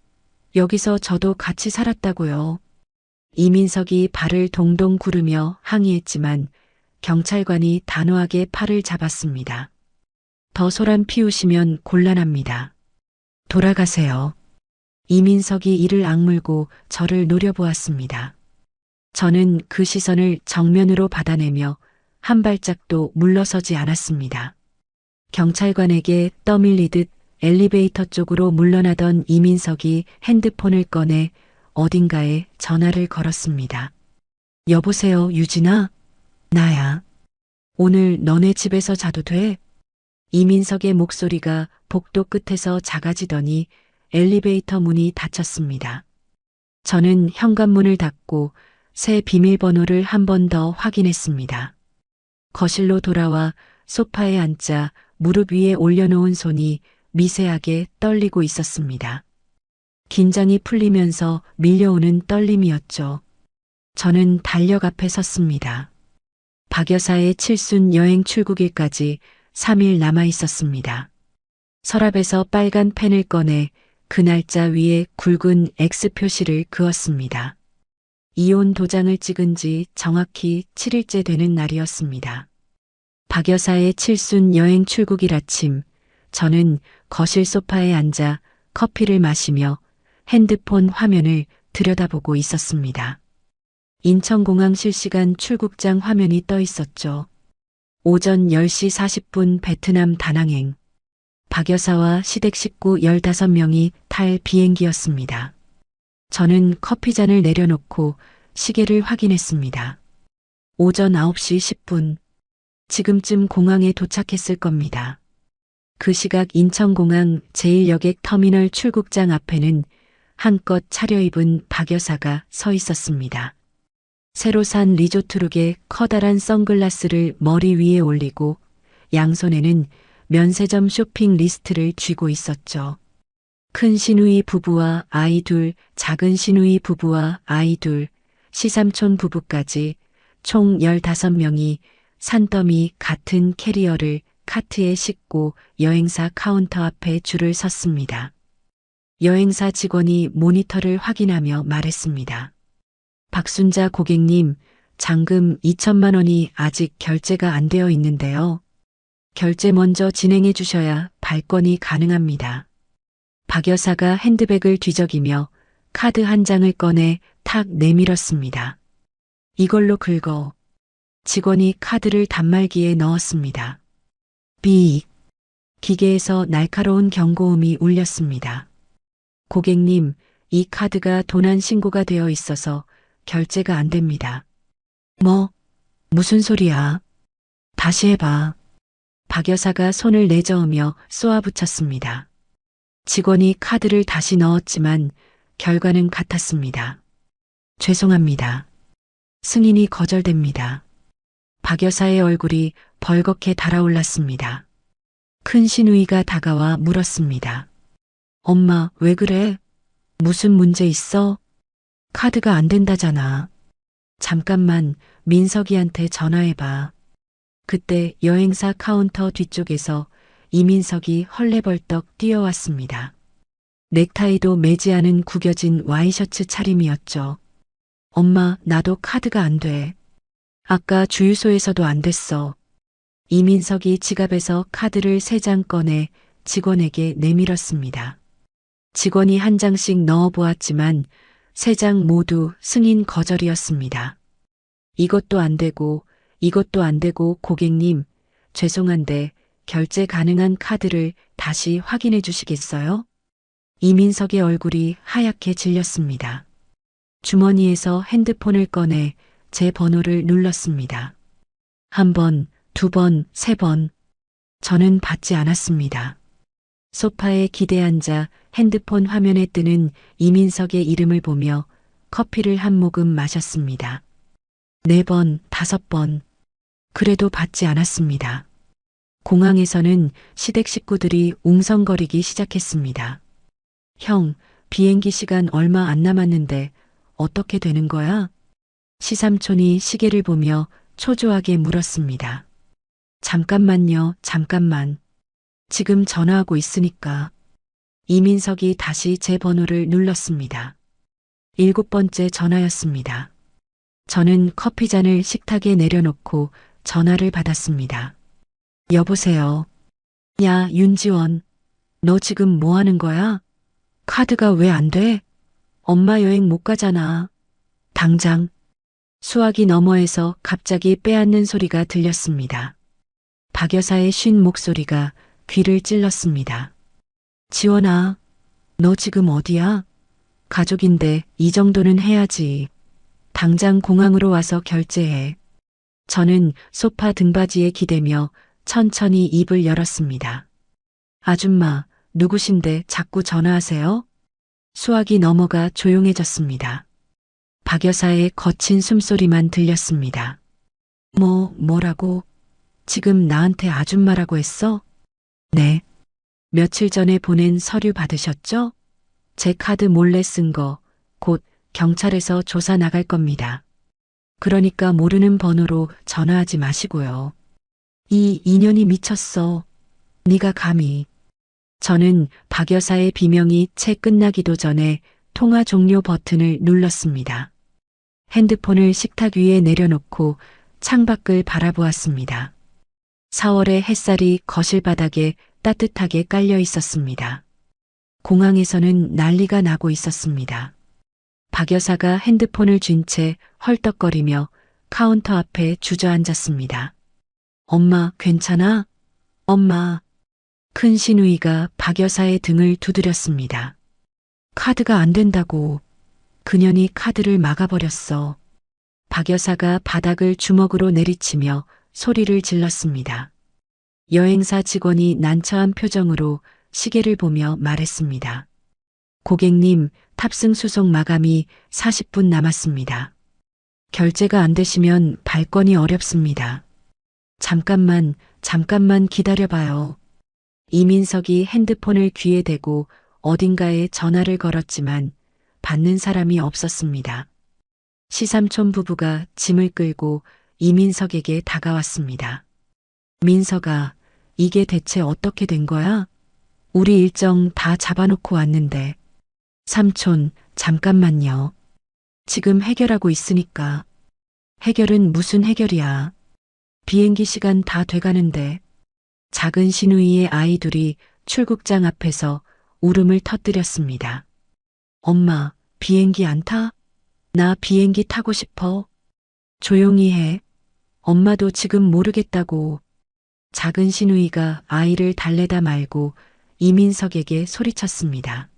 여기서 저도 같이 살았다고요. 이민석이 발을 동동 구르며 항의했지만 경찰관이 단호하게 팔을 잡았습니다. 더 소란 피우시면 곤란합니다. 돌아가세요. 이민석이 이를 악물고 저를 노려보았습니다. 저는 그 시선을 정면으로 받아내며 한 발짝도 물러서지 않았습니다. 경찰관에게 떠밀리듯 엘리베이터 쪽으로 물러나던 이민석이 핸드폰을 꺼내 어딘가에 전화를 걸었습니다. 여보세요, 유진아? 나야. 오늘 너네 집에서 자도 돼? 이민석의 목소리가 복도 끝에서 작아지더니 엘리베이터 문이 닫혔습니다. 저는 현관문을 닫고 새 비밀번호를 한 번 더 확인했습니다. 거실로 돌아와 소파에 앉자 무릎 위에 올려놓은 손이 미세하게 떨리고 있었습니다. 긴장이 풀리면서 밀려오는 떨림이었죠. 저는 달력 앞에 섰습니다. 박 여사의 칠순 여행 출국일까지 3일 남아 있었습니다. 서랍에서 빨간 펜을 꺼내 그 날짜 위에 굵은 X 표시를 그었습니다. 이혼 도장을 찍은 지 정확히 7일째 되는 날이었습니다. 박 여사의 칠순 여행 출국일 아침, 저는 거실 소파에 앉아 커피를 마시며 핸드폰 화면을 들여다보고 있었습니다. 인천공항 실시간 출국장 화면이 떠 있었죠. 오전 10시 40분 베트남 다낭행. 박 여사와 시댁 식구 15명이 탈 비행기였습니다. 저는 커피잔을 내려놓고 시계를 확인했습니다. 오전 9시 10분. 지금쯤 공항에 도착했을 겁니다. 그 시각 인천공항 제1여객 터미널 출국장 앞에는 한껏 차려입은 박 여사가 서 있었습니다. 새로 산 리조트룩에 커다란 선글라스를 머리 위에 올리고 양손에는 면세점 쇼핑 리스트를 쥐고 있었죠. 큰 시누이 부부와 아이 둘, 작은 시누이 부부와 아이 둘, 시삼촌 부부까지 총 15명이 산더미 같은 캐리어를 카트에 싣고 여행사 카운터 앞에 줄을 섰습니다. 여행사 직원이 모니터를 확인하며 말했습니다. 박순자 고객님, 잔금 2천만 원이 아직 결제가 안 되어 있는데요. 결제 먼저 진행해 주셔야 발권이 가능합니다. 박 여사가 핸드백을 뒤적이며 카드 한 장을 꺼내 탁 내밀었습니다. 이걸로 긁어. 직원이 카드를 단말기에 넣었습니다. 삐. 기계에서 날카로운 경고음이 울렸습니다. 고객님, 이 카드가 도난 신고가 되어 있어서 결제가 안 됩니다. 뭐? 무슨 소리야? 다시 해봐. 박 여사가 손을 내저으며 쏘아붙였습니다. 직원이 카드를 다시 넣었지만 결과는 같았습니다. 죄송합니다. 승인이 거절됩니다. 박 여사의 얼굴이 벌겋게 달아올랐습니다. 큰 시누이가 다가와 물었습니다. 엄마, 왜 그래? 무슨 문제 있어? 카드가 안 된다잖아. 잠깐만 민석이한테 전화해봐. 그때 여행사 카운터 뒤쪽에서 이민석이 헐레벌떡 뛰어왔습니다. 넥타이도 매지 않은 구겨진 와이셔츠 차림이었죠. 엄마, 나도 카드가 안 돼. 아까 주유소에서도 안 됐어. 이민석이 지갑에서 카드를 3장 꺼내 직원에게 내밀었습니다. 직원이 한 장씩 넣어 보았지만 3장 모두 승인 거절이었습니다. 이것도 안 되고 이것도 안 되고 고객님, 죄송한데 결제 가능한 카드를 다시 확인해 주시겠어요? 이민석의 얼굴이 하얗게 질렸습니다. 주머니에서 핸드폰을 꺼내 제 번호를 눌렀습니다. 1번, 2번, 3번. 저는 받지 않았습니다. 소파에 기대앉아 핸드폰 화면에 뜨는 이민석의 이름을 보며 커피를 한 모금 마셨습니다. 4번, 5번. 그래도 받지 않았습니다. 공항에서는 시댁 식구들이 웅성거리기 시작했습니다. 형, 비행기 시간 얼마 안 남았는데 어떻게 되는 거야? 시삼촌이 시계를 보며 초조하게 물었습니다. 잠깐만요, 잠깐만. 지금 전화하고 있으니까. 이민석이 다시 제 번호를 눌렀습니다. 7번째 전화였습니다. 저는 커피잔을 식탁에 내려놓고 전화를 받았습니다. 여보세요. 야, 윤지원. 너 지금 뭐 하는 거야? 카드가 왜 안 돼? 엄마 여행 못 가잖아. 당장. 수화기 너머에서 갑자기 빼앗는 소리가 들렸습니다. 박 여사의 쉰 목소리가 귀를 찔렀습니다. 지원아, 너 지금 어디야? 가족인데 이 정도는 해야지. 당장 공항으로 와서 결제해. 저는 소파 등받이에 기대며 천천히 입을 열었습니다. 아줌마, 누구신데 자꾸 전화하세요? 수화기 너머가 조용해졌습니다. 박 여사의 거친 숨소리만 들렸습니다. 뭐라고? 지금 나한테 아줌마라고 했어? 네. 며칠 전에 보낸 서류 받으셨죠? 제 카드 몰래 쓴 거, 곧 경찰에서 조사 나갈 겁니다. 그러니까 모르는 번호로 전화하지 마시고요. 이 인연이 미쳤어. 네가 감히. 저는 박 여사의 비명이 채 끝나기도 전에 통화 종료 버튼을 눌렀습니다. 핸드폰을 식탁 위에 내려놓고 창밖을 바라보았습니다. 4월의 햇살이 거실 바닥에 따뜻하게 깔려 있었습니다. 공항에서는 난리가 나고 있었습니다. 박 여사가 핸드폰을 쥔 채 헐떡거리며 카운터 앞에 주저앉았습니다. 엄마, 괜찮아? 엄마. 큰 시누이가 박 여사의 등을 두드렸습니다. 카드가 안 된다고. 그년이 카드를 막아버렸어. 박 여사가 바닥을 주먹으로 내리치며 소리를 질렀습니다. 여행사 직원이 난처한 표정으로 시계를 보며 말했습니다. 고객님, 탑승 수송 마감이 40분 남았습니다. 결제가 안 되시면 발권이 어렵습니다. 잠깐만 기다려봐요. 이민석이 핸드폰을 귀에 대고 어딘가에 전화를 걸었지만 받는 사람이 없었습니다. 시삼촌 부부가 짐을 끌고 이민석에게 다가왔습니다. 민석아, 이게 대체 어떻게 된 거야? 우리 일정 다 잡아놓고 왔는데. 삼촌, 잠깐만요. 지금 해결하고 있으니까. 해결은 무슨 해결이야? 비행기 시간 다 돼가는데. 작은 시누이의 아이들이 출국장 앞에서 울음을 터뜨렸습니다. 엄마, 비행기 안 타? 나 비행기 타고 싶어. 조용히 해. 엄마도 지금 모르겠다고. 작은 시누이가 아이를 달래다 말고 이민석에게 소리쳤습니다.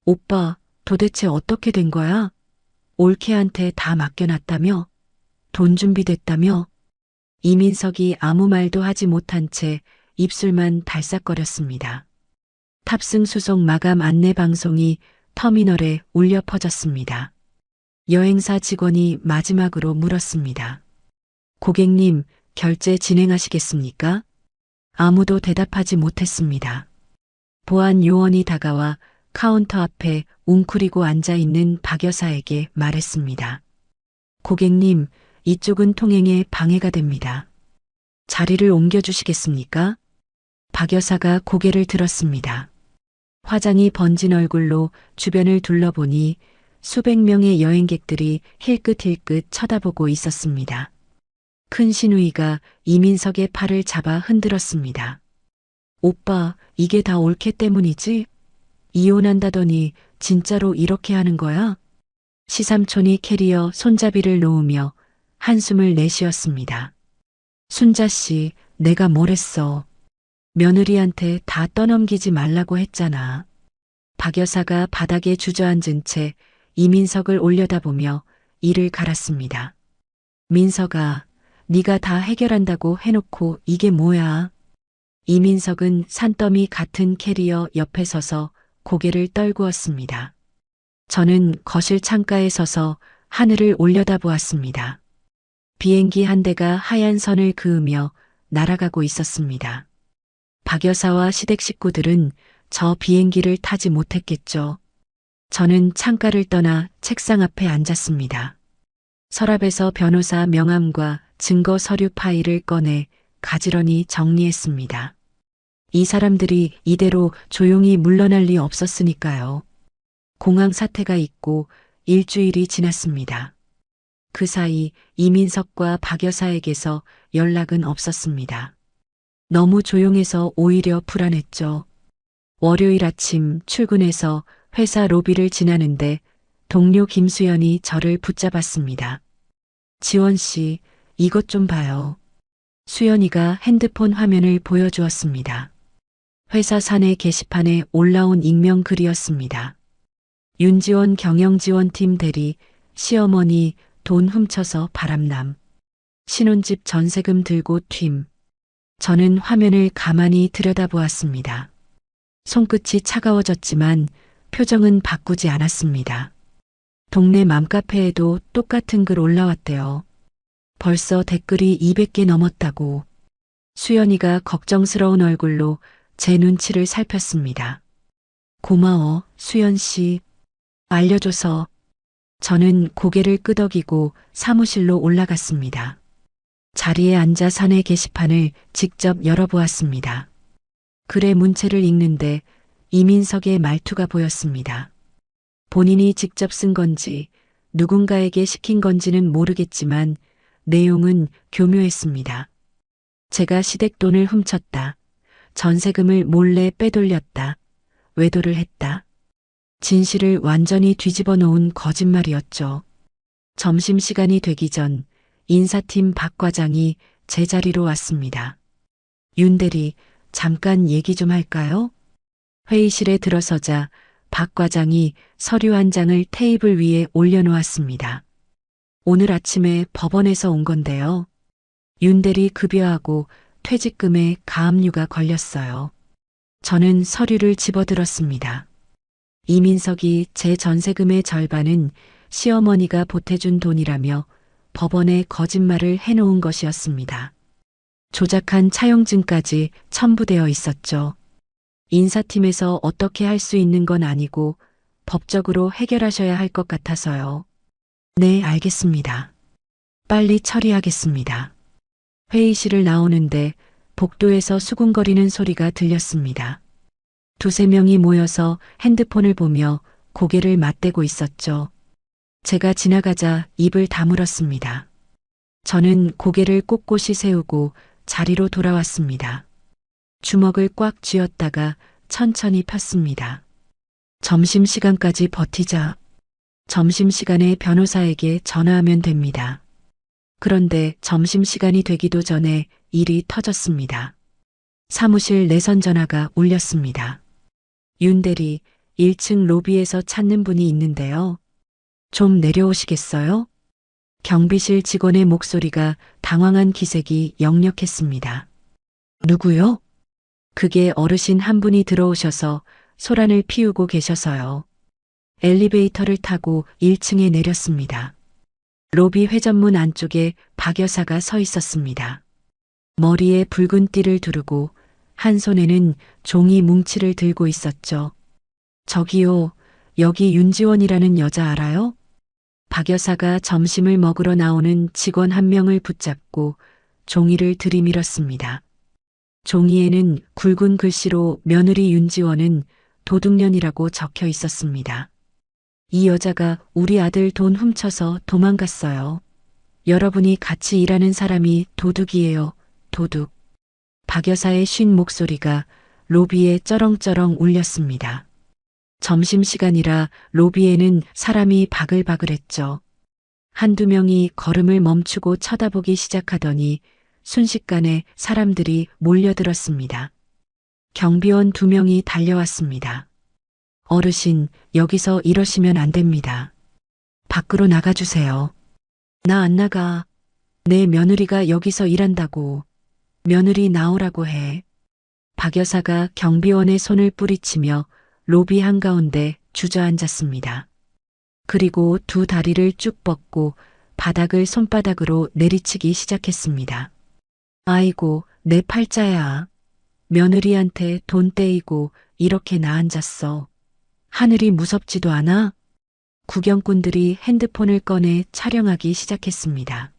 오빠, 도대체 어떻게 된 거야? 올케한테 다 맡겨놨다며? 돈 준비됐다며? 이민석이 아무 말도 하지 못한 채 입술만 달싹거렸습니다. 탑승 수송 마감 안내 방송이 터미널에 울려 퍼졌습니다. 여행사 직원이 마지막으로 물었습니다. 고객님, 결제 진행하시겠습니까? 아무도 대답하지 못했습니다. 보안 요원이 다가와 카운터 앞에 웅크리고 앉아 있는 박 여사에게 말했습니다. 고객님, 이쪽은 통행에 방해가 됩니다. 자리를 옮겨주시겠습니까? 박 여사가 고개를 들었습니다. 화장이 번진 얼굴로 주변을 둘러보니 수백 명의 여행객들이 힐끗힐끗 쳐다보고 있었습니다. 큰 시누이가 이민석의 팔을 잡아 흔들었습니다. 오빠, 이게 다 올케 때문이지? 이혼한다더니 진짜로 이렇게 하는 거야? 시삼촌이 캐리어 손잡이를 놓으며 한숨을 내쉬었습니다. 순자씨, 내가 뭘 했어? 며느리한테 다 떠넘기지 말라고 했잖아. 박 여사가 바닥에 주저앉은 채 이민석을 올려다보며 이를 갈았습니다. 민석아, 네가 다 해결한다고 해놓고 이게 뭐야? 이민석은 산더미 같은 캐리어 옆에 서서 고개를 떨구었습니다. 저는 거실 창가에 서서 하늘을 올려다보았습니다. 비행기 한 대가 하얀 선을 그으며 날아가고 있었습니다. 박 여사와 시댁 식구들은 저 비행기를 타지 못했겠죠. 저는 창가를 떠나 책상 앞에 앉았습니다. 서랍에서 변호사 명함과 증거 서류 파일을 꺼내 가지런히 정리했습니다. 이 사람들이 이대로 조용히 물러날 리 없었으니까요. 공항 사태가 있고 일주일이 지났습니다. 그 사이 이민석과 박 여사에게서 연락은 없었습니다. 너무 조용해서 오히려 불안했죠. 월요일 아침 출근해서 회사 로비를 지나는데 동료 김수연이 저를 붙잡았습니다. 지원 씨, 이것 좀 봐요. 수연이가 핸드폰 화면을 보여주었습니다. 회사 사내 게시판에 올라온 익명 글이었습니다. 윤지원 경영지원팀 대리, 시어머니 돈 훔쳐서 바람남. 신혼집 전세금 들고 튠. 저는 화면을 가만히 들여다보았습니다. 손끝이 차가워졌지만 표정은 바꾸지 않았습니다. 동네 맘카페에도 똑같은 글 올라왔대요. 벌써 댓글이 200개 넘었다고. 수연이가 걱정스러운 얼굴로 제 눈치를 살폈습니다. 고마워, 수연 씨. 알려줘서. 저는 고개를 끄덕이고 사무실로 올라갔습니다. 자리에 앉아 사내 게시판을 직접 열어보았습니다. 글의 문체를 읽는데 이민석의 말투가 보였습니다. 본인이 직접 쓴 건지 누군가에게 시킨 건지는 모르겠지만 내용은 교묘했습니다. 제가 시댁 돈을 훔쳤다. 전세금을 몰래 빼돌렸다. 외도를 했다. 진실을 완전히 뒤집어 놓은 거짓말이었죠. 점심시간이 되기 전 인사팀 박 과장이 제 자리로 왔습니다. 윤 대리, 잠깐 얘기 좀 할까요? 회의실에 들어서자 박 과장이 서류 한 장을 테이블 위에 올려놓았습니다. 오늘 아침에 법원에서 온 건데요. 윤 대리 급여하고 퇴직금에 가압류가 걸렸어요. 저는 서류를 집어들었습니다. 이민석이 제 전세금의 절반은 시어머니가 보태준 돈이라며 법원에 거짓말을 해놓은 것이었습니다. 조작한 차용증까지 첨부되어 있었죠. 인사팀에서 어떻게 할 수 있는 건 아니고 법적으로 해결하셔야 할 것 같아서요. 네, 알겠습니다. 빨리 처리하겠습니다. 회의실을 나오는데 복도에서 수군거리는 소리가 들렸습니다. 두세 명이 모여서 핸드폰을 보며 고개를 맞대고 있었죠. 제가 지나가자 입을 다물었습니다. 저는 고개를 꼿꼿이 세우고 자리로 돌아왔습니다. 주먹을 꽉 쥐었다가 천천히 폈습니다. 점심시간까지 버티자. 점심시간에 변호사에게 전화하면 됩니다. 그런데 점심시간이 되기도 전에 일이 터졌습니다. 사무실 내선 전화가 울렸습니다. 윤 대리, 1층 로비에서 찾는 분이 있는데요. 좀 내려오시겠어요? 경비실 직원의 목소리가 당황한 기색이 역력했습니다. 누구요? 그게 어르신 한 분이 들어오셔서 소란을 피우고 계셔서요. 엘리베이터를 타고 1층에 내렸습니다. 로비 회전문 안쪽에 박 여사가 서 있었습니다. 머리에 붉은 띠를 두르고 한 손에는 종이 뭉치를 들고 있었죠. 저기요, 여기 윤지원이라는 여자 알아요? 박 여사가 점심을 먹으러 나오는 직원 한 명을 붙잡고 종이를 들이밀었습니다. 종이에는 굵은 글씨로 며느리 윤지원은 도둑년이라고 적혀 있었습니다. 이 여자가 우리 아들 돈 훔쳐서 도망갔어요. 여러분이 같이 일하는 사람이 도둑이에요, 도둑. 박 여사의 쉰 목소리가 로비에 쩌렁쩌렁 울렸습니다. 점심시간이라 로비에는 사람이 바글바글했죠. 한두 명이 걸음을 멈추고 쳐다보기 시작하더니 순식간에 사람들이 몰려들었습니다. 경비원 2명이 달려왔습니다. 어르신, 여기서 이러시면 안 됩니다. 밖으로 나가주세요. 나 안 나가. 내 며느리가 여기서 일한다고. 며느리 나오라고 해. 박 여사가 경비원의 손을 뿌리치며 로비 한가운데 주저앉았습니다. 그리고 두 다리를 쭉 뻗고 바닥을 손바닥으로 내리치기 시작했습니다. 아이고, 내 팔자야. 며느리한테 돈 떼이고 이렇게 나 앉았어. 하늘이 무섭지도 않아? 구경꾼들이 핸드폰을 꺼내 촬영하기 시작했습니다.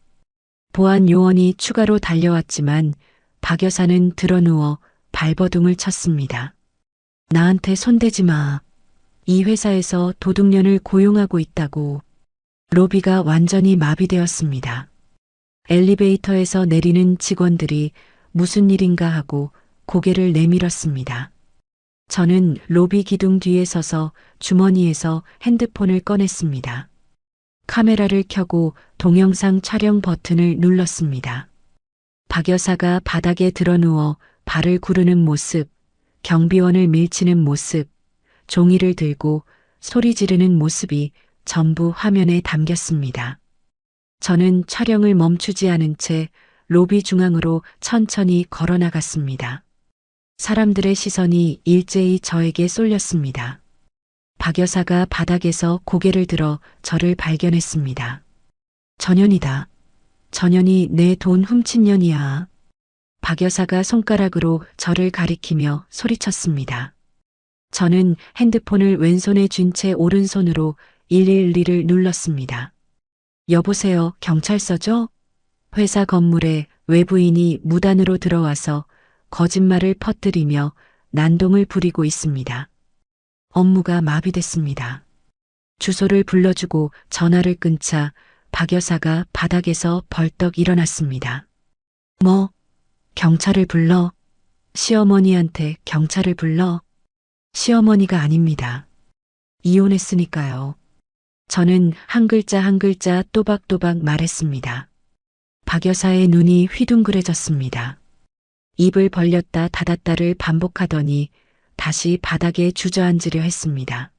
보안 요원이 추가로 달려왔지만 박 여사는 드러누워 발버둥을 쳤습니다. 나한테 손대지 마. 이 회사에서 도둑년을 고용하고 있다고. 로비가 완전히 마비되었습니다. 엘리베이터에서 내리는 직원들이 무슨 일인가 하고 고개를 내밀었습니다. 저는 로비 기둥 뒤에 서서 주머니에서 핸드폰을 꺼냈습니다. 카메라를 켜고 동영상 촬영 버튼을 눌렀습니다. 박 여사가 바닥에 드러누워 발을 구르는 모습, 경비원을 밀치는 모습, 종이를 들고 소리 지르는 모습이 전부 화면에 담겼습니다. 저는 촬영을 멈추지 않은 채 로비 중앙으로 천천히 걸어 나갔습니다. 사람들의 시선이 일제히 저에게 쏠렸습니다. 박 여사가 바닥에서 고개를 들어 저를 발견했습니다. 전현이다. 전현이 내 돈 훔친 년이야. 박 여사가 손가락으로 저를 가리키며 소리쳤습니다. 저는 핸드폰을 왼손에 쥔 채 오른손으로 112를 눌렀습니다. 여보세요, 경찰서죠? 회사 건물에 외부인이 무단으로 들어와서 거짓말을 퍼뜨리며 난동을 부리고 있습니다. 업무가 마비됐습니다. 주소를 불러주고 전화를 끊자 박 여사가 바닥에서 벌떡 일어났습니다. 뭐? 경찰을 불러? 시어머니한테 경찰을 불러? 시어머니가 아닙니다. 이혼했으니까요. 저는 한 글자 한 글자 또박또박 말했습니다. 박 여사의 눈이 휘둥그레졌습니다. 입을 벌렸다 닫았다를 반복하더니 다시 바닥에 주저앉으려 했습니다.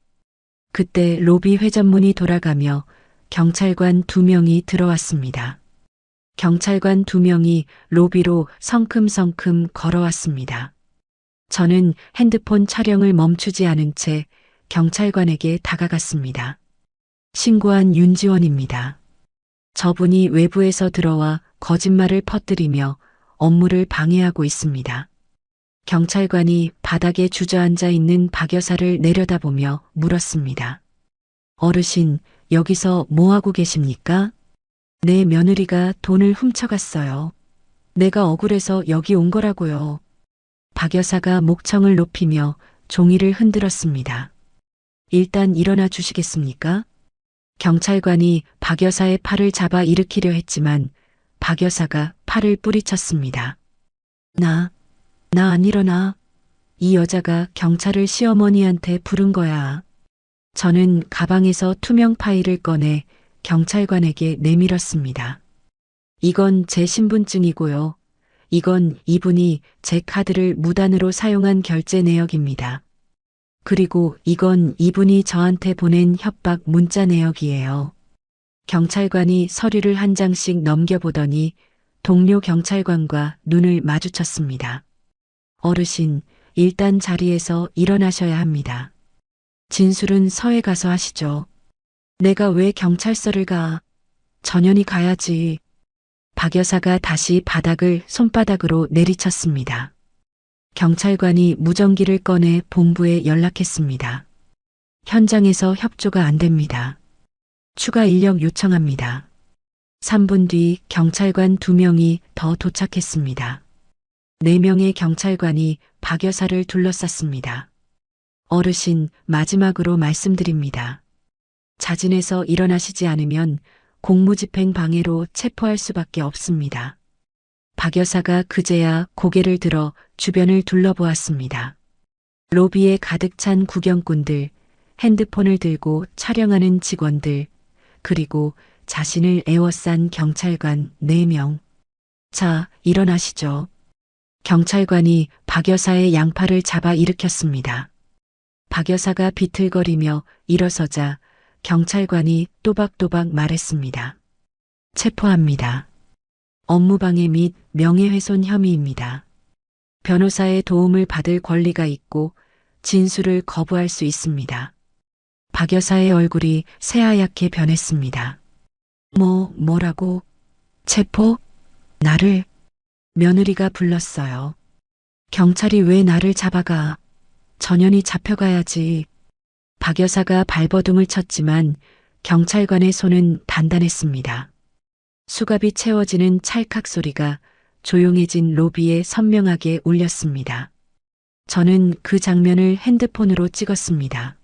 그때 로비 회전문이 돌아가며 경찰관 2명이 들어왔습니다. 경찰관 2명이 로비로 성큼성큼 걸어왔습니다. 저는 핸드폰 촬영을 멈추지 않은 채 경찰관에게 다가갔습니다. 신고한 윤지원입니다. 저분이 외부에서 들어와 거짓말을 퍼뜨리며 업무를 방해하고 있습니다. 경찰관이 바닥에 주저앉아 있는 박 여사를 내려다보며 물었습니다. 어르신, 여기서 뭐하고 계십니까? 내 며느리가 돈을 훔쳐갔어요. 내가 억울해서 여기 온 거라고요. 박 여사가 목청을 높이며 종이를 흔들었습니다. 일단 일어나 주시겠습니까? 경찰관이 박 여사의 팔을 잡아 일으키려 했지만 박 여사가 팔을 뿌리쳤습니다. 나 안 일어나. 이 여자가 경찰을 시어머니한테 부른 거야. 저는 가방에서 투명 파일을 꺼내 경찰관에게 내밀었습니다. 이건 제 신분증이고요. 이건 이분이 제 카드를 무단으로 사용한 결제 내역입니다. 그리고 이건 이분이 저한테 보낸 협박 문자 내역이에요. 경찰관이 서류를 한 장씩 넘겨보더니 동료 경찰관과 눈을 마주쳤습니다. 어르신, 일단 자리에서 일어나셔야 합니다. 진술은 서에 가서 하시죠. 내가 왜 경찰서를 가? 전현이 가야지. 박 여사가 다시 바닥을 손바닥으로 내리쳤습니다. 경찰관이 무전기를 꺼내 본부에 연락했습니다. 현장에서 협조가 안 됩니다. 추가 인력 요청합니다. 3분 뒤 경찰관 2명이 더 도착했습니다. 4명의 경찰관이 박 여사를 둘러쌌습니다. 어르신, 마지막으로 말씀드립니다. 자진해서 일어나시지 않으면 공무집행 방해로 체포할 수밖에 없습니다. 박 여사가 그제야 고개를 들어 주변을 둘러보았습니다. 로비에 가득 찬 구경꾼들, 핸드폰을 들고 촬영하는 직원들, 그리고 자신을 에워싼 경찰관 4명. 자, 일어나시죠. 경찰관이 박 여사의 양팔을 잡아 일으켰습니다. 박 여사가 비틀거리며 일어서자 경찰관이 또박또박 말했습니다. 체포합니다. 업무방해 및 명예훼손 혐의입니다. 변호사의 도움을 받을 권리가 있고 진술을 거부할 수 있습니다. 박 여사의 얼굴이 새하얗게 변했습니다. 뭐라고? 체포? 나를? 며느리가 불렀어요. 경찰이 왜 나를 잡아가? 전현이 잡혀가야지. 박 여사가 발버둥을 쳤지만 경찰관의 손은 단단했습니다. 수갑이 채워지는 찰칵 소리가 조용해진 로비에 선명하게 울렸습니다. 저는 그 장면을 핸드폰으로 찍었습니다.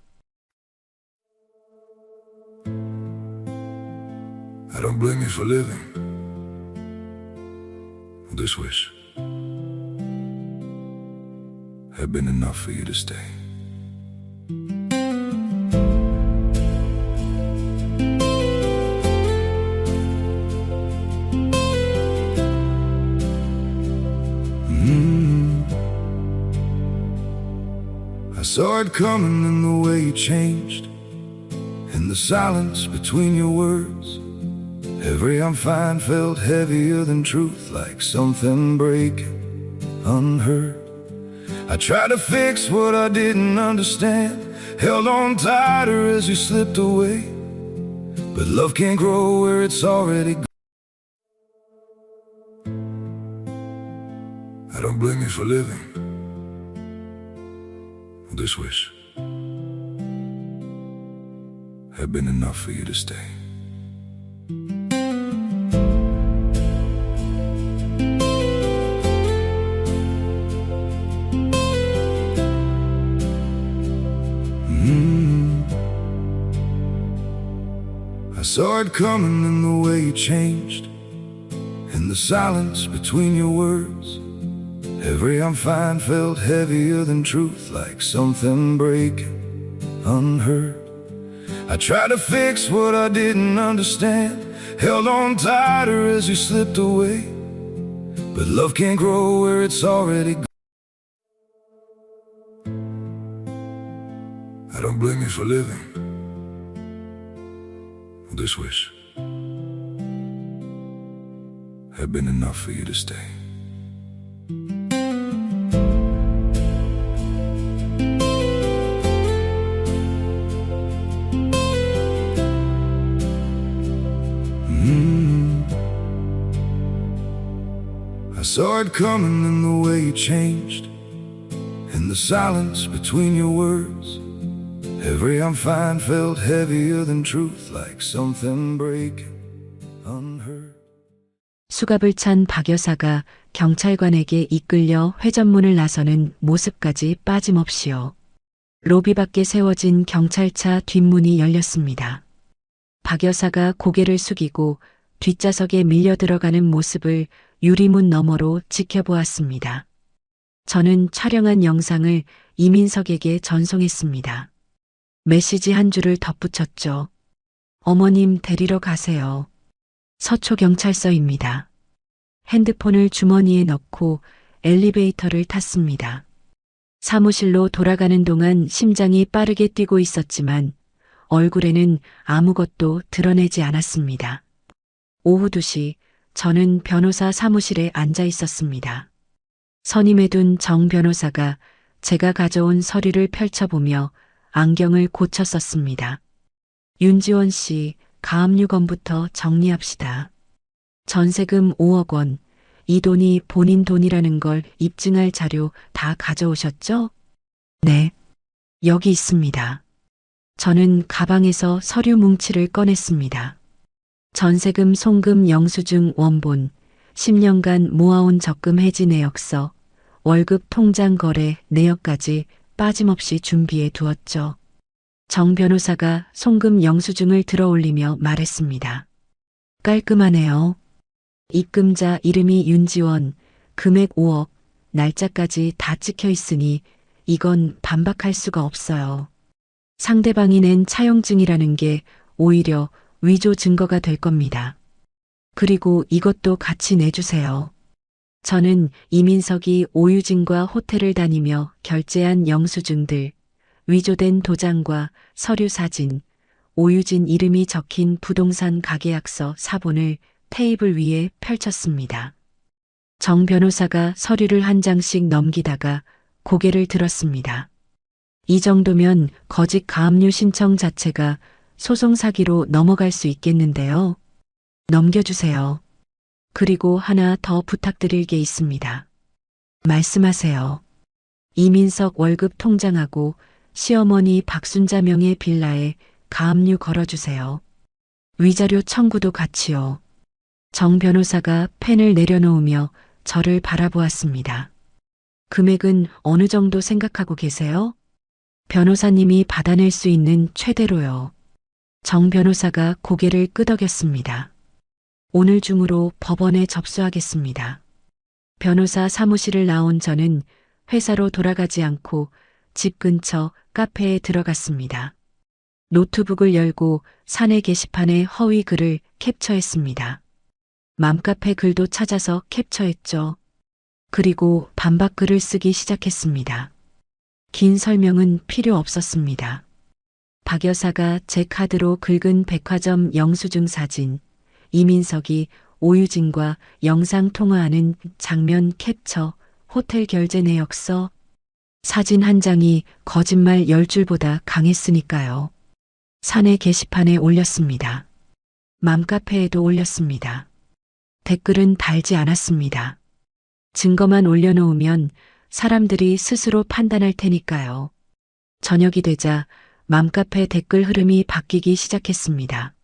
I don't blame you for living this wish had been enough for you to stay. I saw it coming in the way you changed, in the silence between your words. Every I'm fine felt heavier than truth, like something breaking unheard. I tried to fix what I didn't understand, held on tighter as you slipped away. But love can't grow where it's already gone. I don't blame you for living this wish had been enough for you to stay. I saw it coming in the way you changed, in the silence between your words. Every I'm fine felt heavier than truth, like something breaking unheard. I tried to fix what I didn't understand, held on tighter as you slipped away. But love can't grow where it's already gone. I don't blame you for living this wish had been enough for you to stay. saw it coming in the way you changed, in the silence between your words. Every I'm fine felt heavier than truth, like something breaking unheard. 수갑을 찬 박 여사가 경찰관에게 이끌려 회전문을 나서는 모습까지 빠짐없이요. 로비 밖에 세워진 경찰차 뒷문이 열렸습니다. 박 여사가 고개를 숙이고 뒷좌석에 밀려 들어가는 모습을 유리문 너머로 지켜보았습니다. 저는 촬영한 영상을 이민석에게 전송했습니다. 메시지 한 줄을 덧붙였죠. 어머님 데리러 가세요. 서초경찰서입니다. 핸드폰을 주머니에 넣고 엘리베이터를 탔습니다. 사무실로 돌아가는 동안 심장이 빠르게 뛰고 있었지만 얼굴에는 아무것도 드러내지 않았습니다. 오후 2시 저는 변호사 사무실에 앉아 있었습니다. 선임해 둔 정 변호사가 제가 가져온 서류를 펼쳐보며 안경을 고쳤었습니다. 윤지원 씨, 가압류건부터 정리합시다. 전세금 5억 원, 이 돈이 본인 돈이라는 걸 입증할 자료 다 가져오셨죠? 네. 여기 있습니다. 저는 가방에서 서류 뭉치를 꺼냈습니다. 전세금 송금 영수증 원본, 10년간 모아온 적금 해지 내역서, 월급 통장 거래 내역까지 빠짐없이 준비해 두었죠. 정 변호사가 송금 영수증을 들어올리며 말했습니다. 깔끔하네요. 입금자 이름이 윤지원, 금액 5억, 날짜까지 다 찍혀 있으니 이건 반박할 수가 없어요. 상대방이 낸 차용증이라는 게 오히려 위조 증거가 될 겁니다. 그리고 이것도 같이 내주세요. 저는 이민석이 오유진과 호텔을 다니며 결제한 영수증들, 위조된 도장과 서류 사진, 오유진 이름이 적힌 부동산 가계약서 사본을 테이블 위에 펼쳤습니다. 정 변호사가 서류를 한 장씩 넘기다가 고개를 들었습니다. 이 정도면 거짓 가압류 신청 자체가 소송 사기로 넘어갈 수 있겠는데요. 넘겨주세요. 그리고 하나 더 부탁드릴 게 있습니다. 말씀하세요. 이민석 월급 통장하고 시어머니 박순자 명의 빌라에 가압류 걸어주세요. 위자료 청구도 같이요. 정 변호사가 펜을 내려놓으며 저를 바라보았습니다. 금액은 어느 정도 생각하고 계세요? 변호사님이 받아낼 수 있는 최대로요. 정 변호사가 고개를 끄덕였습니다. 오늘 중으로 법원에 접수하겠습니다. 변호사 사무실을 나온 저는 회사로 돌아가지 않고 집 근처 카페에 들어갔습니다. 노트북을 열고 사내 게시판에 허위 글을 캡처했습니다. 맘카페 글도 찾아서 캡처했죠. 그리고 반박 글을 쓰기 시작했습니다. 긴 설명은 필요 없었습니다. 박 여사가 제 카드로 긁은 백화점 영수증 사진, 이민석이 오유진과 영상 통화하는 장면 캡처, 호텔 결제 내역서, 사진 한 장이 거짓말 10줄보다 강했으니까요. 사내 게시판에 올렸습니다. 맘카페에도 올렸습니다. 댓글은 달지 않았습니다. 증거만 올려놓으면 사람들이 스스로 판단할 테니까요. 저녁이 되자 맘카페 댓글 흐름이 바뀌기 시작했습니다.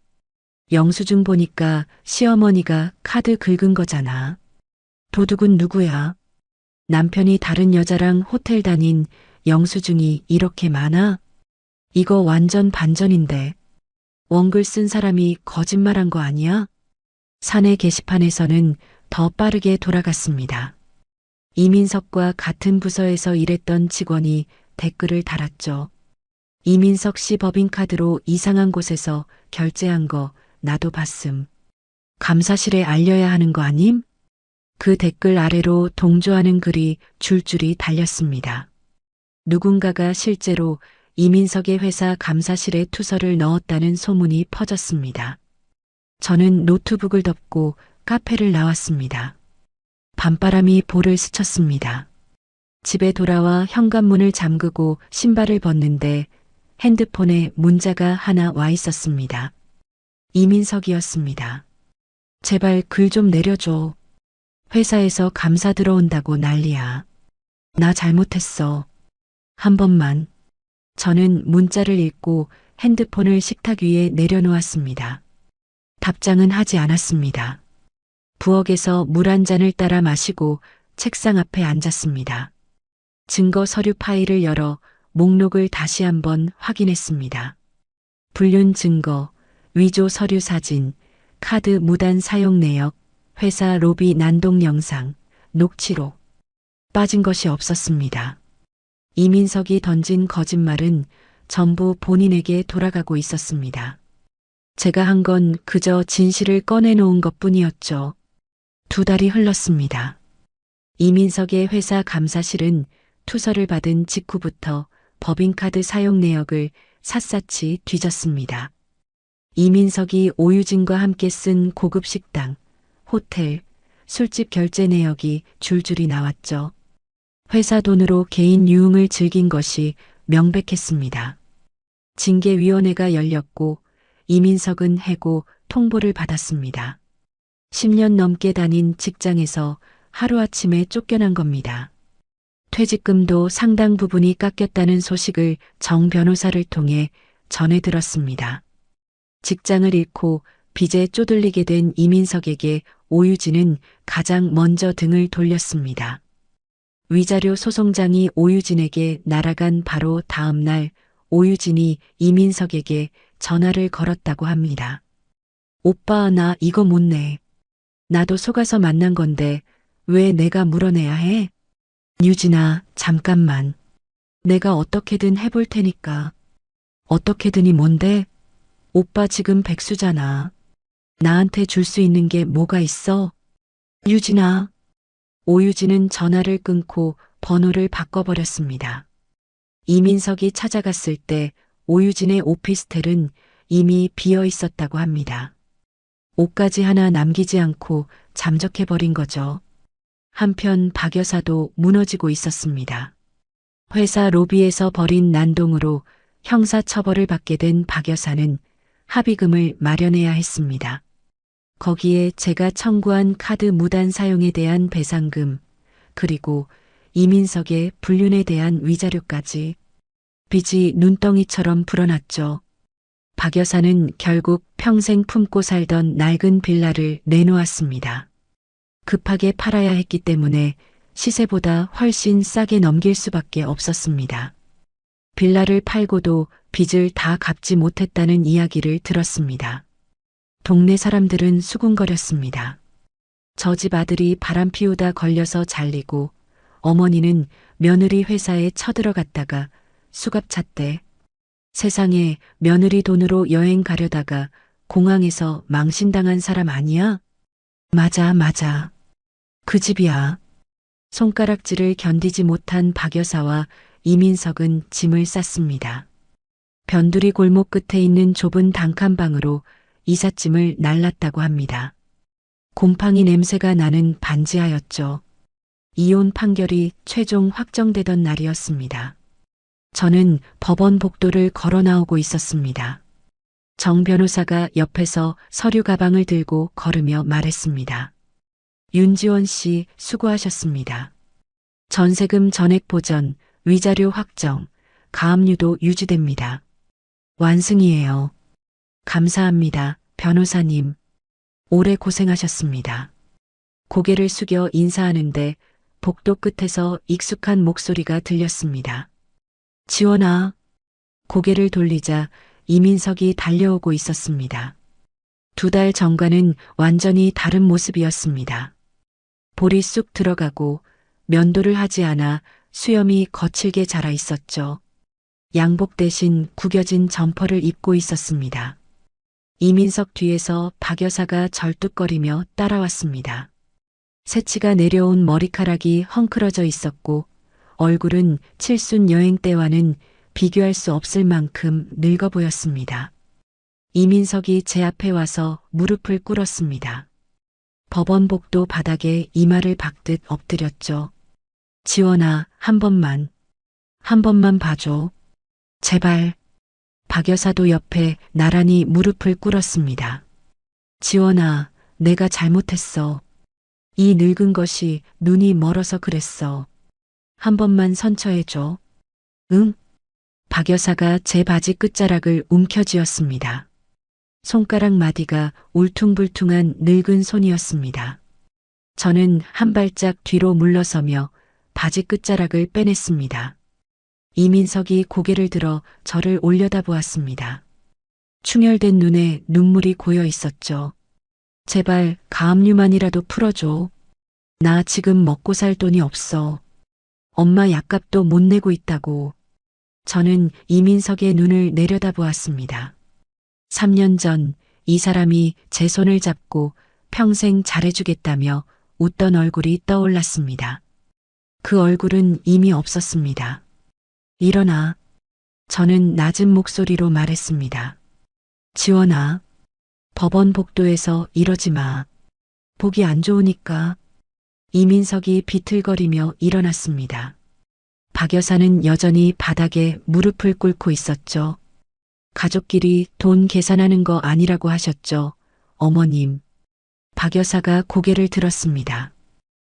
영수증 보니까 시어머니가 카드 긁은 거잖아. 도둑은 누구야? 남편이 다른 여자랑 호텔 다닌 영수증이 이렇게 많아? 이거 완전 반전인데. 원글 쓴 사람이 거짓말한 거 아니야? 사내 게시판에서는 더 빠르게 돌아갔습니다. 이민석과 같은 부서에서 일했던 직원이 댓글을 달았죠. 이민석 씨 법인카드로 이상한 곳에서 결제한 거 나도 봤음. 감사실에 알려야 하는 거 아님? 그 댓글 아래로 동조하는 글이 줄줄이 달렸습니다. 누군가가 실제로 이민석의 회사 감사실에 투서를 넣었다는 소문이 퍼졌습니다. 저는 노트북을 덮고 카페를 나왔습니다. 밤바람이 볼을 스쳤습니다. 집에 돌아와 현관문을 잠그고 신발을 벗는데 핸드폰에 문자가 하나 와 있었습니다. 이민석이었습니다. 제발 글 좀 내려줘. 회사에서 감사 들어온다고 난리야. 나 잘못했어. 한 번만. 저는 문자를 읽고 핸드폰을 식탁 위에 내려놓았습니다. 답장은 하지 않았습니다. 부엌에서 물 한 잔을 따라 마시고 책상 앞에 앉았습니다. 증거 서류 파일을 열어 목록을 다시 한번 확인했습니다. 불륜 증거, 위조 서류 사진, 카드 무단 사용 내역, 회사 로비 난동 영상, 녹취록. 빠진 것이 없었습니다. 이민석이 던진 거짓말은 전부 본인에게 돌아가고 있었습니다. 제가 한 건 그저 진실을 꺼내놓은 것뿐이었죠. 2달이 흘렀습니다. 이민석의 회사 감사실은 투서를 받은 직후부터 법인카드 사용 내역을 샅샅이 뒤졌습니다. 이민석이 오유진과 함께 쓴 고급 식당, 호텔, 술집 결제 내역이 줄줄이 나왔죠. 회사 돈으로 개인 유흥을 즐긴 것이 명백했습니다. 징계위원회가 열렸고 이민석은 해고 통보를 받았습니다. 10년 넘게 다닌 직장에서 하루아침에 쫓겨난 겁니다. 퇴직금도 상당 부분이 깎였다는 소식을 정 변호사를 통해 전해 들었습니다. 직장을 잃고 빚에 쪼들리게 된 이민석에게 오유진은 가장 먼저 등을 돌렸습니다. 위자료 소송장이 오유진에게 날아간 바로 다음 날 오유진이 이민석에게 전화를 걸었다고 합니다. 오빠, 나 이거 못 내. 나도 속아서 만난 건데 왜 내가 물어내야 해? 유진아, 잠깐만. 내가 어떻게든 해볼 테니까. 어떻게든이 뭔데? 오빠 지금 백수잖아. 나한테 줄 수 있는 게 뭐가 있어? 유진아. 오유진은 전화를 끊고 번호를 바꿔버렸습니다. 이민석이 찾아갔을 때 오유진의 오피스텔은 이미 비어 있었다고 합니다. 옷까지 하나 남기지 않고 잠적해버린 거죠. 한편 박 여사도 무너지고 있었습니다. 회사 로비에서 벌인 난동으로 형사처벌을 받게 된 박 여사는 합의금을 마련해야 했습니다. 거기에 제가 청구한 카드 무단 사용에 대한 배상금, 그리고 이민석의 불륜에 대한 위자료까지. 빚이 눈덩이처럼 불어났죠. 박 여사는 결국 평생 품고 살던 낡은 빌라를 내놓았습니다. 급하게 팔아야 했기 때문에 시세보다 훨씬 싸게 넘길 수밖에 없었습니다. 빌라를 팔고도 빚을 다 갚지 못했다는 이야기를 들었습니다. 동네 사람들은 수군거렸습니다. 저 집 아들이 바람 피우다 걸려서 잘리고 어머니는 며느리 회사에 쳐들어갔다가 수갑 찼대. 세상에 며느리 돈으로 여행 가려다가 공항에서 망신당한 사람 아니야? 맞아. 그 집이야. 손가락질을 견디지 못한 박 여사와 이민석은 짐을 쌌습니다. 변두리 골목 끝에 있는 좁은 단칸방으로 이삿짐을 날랐다고 합니다. 곰팡이 냄새가 나는 반지하였죠. 이혼 판결이 최종 확정되던 날이었습니다. 저는 법원 복도를 걸어 나오고 있었습니다. 정 변호사가 옆에서 서류 가방을 들고 걸으며 말했습니다. 윤지원 씨 수고하셨습니다. 전세금 전액 보전, 위자료 확정, 가압류도 유지됩니다. 완승이에요. 감사합니다, 변호사님. 오래 고생하셨습니다. 고개를 숙여 인사하는데 복도 끝에서 익숙한 목소리가 들렸습니다. 지원아. 고개를 돌리자 이민석이 달려오고 있었습니다. 2달 전과는 완전히 다른 모습이었습니다. 볼이 쑥 들어가고 면도를 하지 않아 수염이 거칠게 자라 있었죠. 양복 대신 구겨진 점퍼를 입고 있었습니다. 이민석 뒤에서 박 여사가 절뚝거리며 따라왔습니다. 새치가 내려온 머리카락이 헝클어져 있었고 얼굴은 칠순 여행 때와는 비교할 수 없을 만큼 늙어 보였습니다. 이민석이 제 앞에 와서 무릎을 꿇었습니다. 법원 복도 바닥에 이마를 박듯 엎드렸죠. 지원아, 한 번만 봐줘. 제발. 박 여사도 옆에 나란히 무릎을 꿇었습니다. 지원아, 내가 잘못했어. 이 늙은 것이 눈이 멀어서 그랬어. 한 번만 선처해줘. 응? 박 여사가 제 바지 끝자락을 움켜쥐었습니다. 손가락 마디가 울퉁불퉁한 늙은 손이었습니다. 저는 한 발짝 뒤로 물러서며 바지 끝자락을 빼냈습니다. 이민석이 고개를 들어 저를 올려다보았습니다. 충혈된 눈에 눈물이 고여 있었죠. 제발 가압류만이라도 풀어줘. 나 지금 먹고 살 돈이 없어. 엄마 약값도 못 내고 있다고. 저는 이민석의 눈을 내려다보았습니다. 3년 전 이 사람이 제 손을 잡고 평생 잘해주겠다며 웃던 얼굴이 떠올랐습니다. 그 얼굴은 이미 없었습니다. 일어나. 저는 낮은 목소리로 말했습니다. 지원아. 법원 복도에서 이러지 마. 보기 안 좋으니까. 이민석이 비틀거리며 일어났습니다. 박 여사는 여전히 바닥에 무릎을 꿇고 있었죠. 가족끼리 돈 계산하는 거 아니라고 하셨죠, 어머님. 박 여사가 고개를 들었습니다.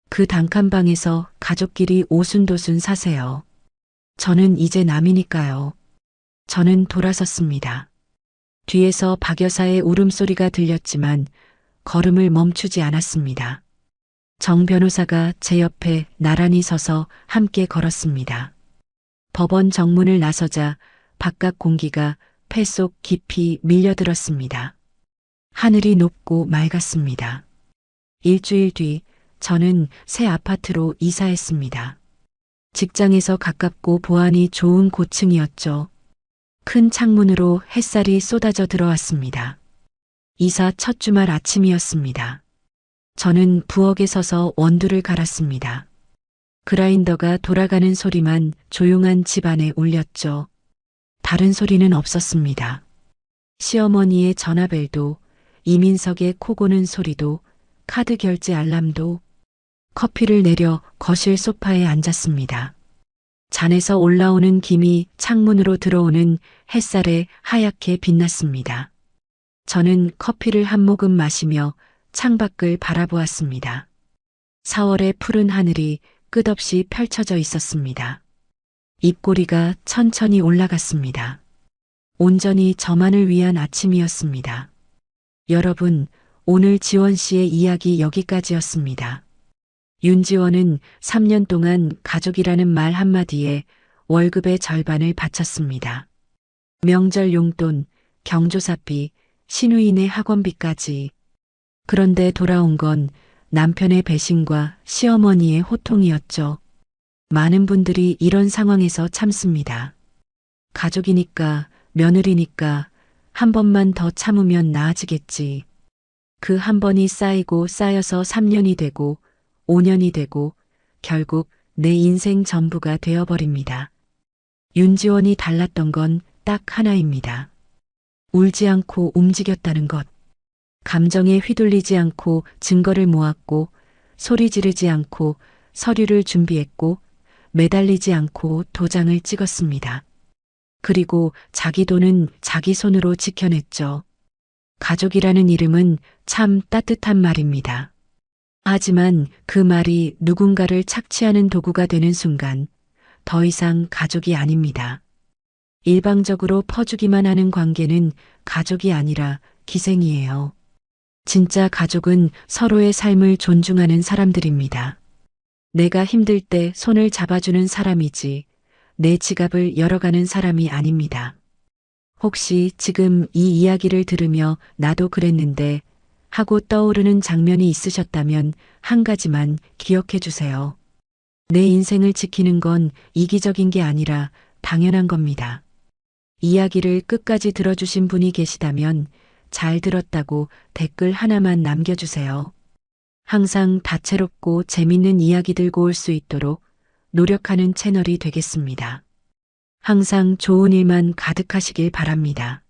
그 단칸방에서 가족끼리 오순도순 사세요. 저는 이제 남이니까요. 저는 돌아섰습니다. 뒤에서 박 여사의 울음소리가 들렸지만 걸음을 멈추지 않았습니다. 정 변호사가 제 옆에 나란히 서서 함께 걸었습니다. 법원 정문을 나서자 바깥 공기가 폐 속 깊이 밀려들었습니다. 하늘이 높고 맑았습니다. 일주일 뒤 저는 새 아파트로 이사했습니다. 직장에서 가깝고 보안이 좋은 고층이었죠. 큰 창문으로 햇살이 쏟아져 들어왔습니다. 이사 첫 주말 아침이었습니다. 저는 부엌에 서서 원두를 갈았습니다. 그라인더가 돌아가는 소리만 조용한 집안에 울렸죠. 다른 소리는 없었습니다. 시어머니의 전화벨도, 이민석의 코 고는 소리도, 카드 결제 알람도. 커피를 내려 거실 소파에 앉았습니다. 잔에서 올라오는 김이 창문으로 들어오는 햇살에 하얗게 빛났습니다. 저는 커피를 한 모금 마시며 창밖을 바라보았습니다. 4월의 푸른 하늘이 끝없이 펼쳐져 있었습니다. 입꼬리가 천천히 올라갔습니다. 온전히 저만을 위한 아침이었습니다. 여러분, 오늘 지원 씨의 이야기 여기까지였습니다. 윤지원은 3년 동안 가족이라는 말 한마디에 월급의 절반을 바쳤습니다. 명절 용돈, 경조사비, 신우인의 학원비까지. 그런데 돌아온 건 남편의 배신과 시어머니의 호통이었죠. 많은 분들이 이런 상황에서 참습니다. 가족이니까, 며느리니까 한 번만 더 참으면 나아지겠지. 그 한 번이 쌓이고 쌓여서 3년이 되고 5년이 되고 결국 내 인생 전부가 되어버립니다. 윤지원이 달랐던 건 딱 하나입니다. 울지 않고 움직였다는 것. 감정에 휘둘리지 않고 증거를 모았고 소리 지르지 않고 서류를 준비했고 매달리지 않고 도장을 찍었습니다. 그리고 자기 돈은 자기 손으로 지켜냈죠. 가족이라는 이름은 참 따뜻한 말입니다. 하지만 그 말이 누군가를 착취하는 도구가 되는 순간 더 이상 가족이 아닙니다. 일방적으로 퍼주기만 하는 관계는 가족이 아니라 기생이에요. 진짜 가족은 서로의 삶을 존중하는 사람들입니다. 내가 힘들 때 손을 잡아주는 사람이지 내 지갑을 열어가는 사람이 아닙니다. 혹시 지금 이 이야기를 들으며 나도 그랬는데 하고 떠오르는 장면이 있으셨다면 한 가지만 기억해 주세요. 내 인생을 지키는 건 이기적인 게 아니라 당연한 겁니다. 이야기를 끝까지 들어주신 분이 계시다면 잘 들었다고 댓글 하나만 남겨주세요. 항상 다채롭고 재밌는 이야기 들고 올 수 있도록 노력하는 채널이 되겠습니다. 항상 좋은 일만 가득하시길 바랍니다.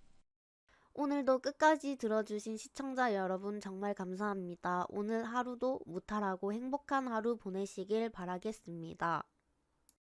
오늘도 끝까지 들어주신 시청자 여러분 정말 감사합니다. 오늘 하루도 무탈하고 행복한 하루 보내시길 바라겠습니다.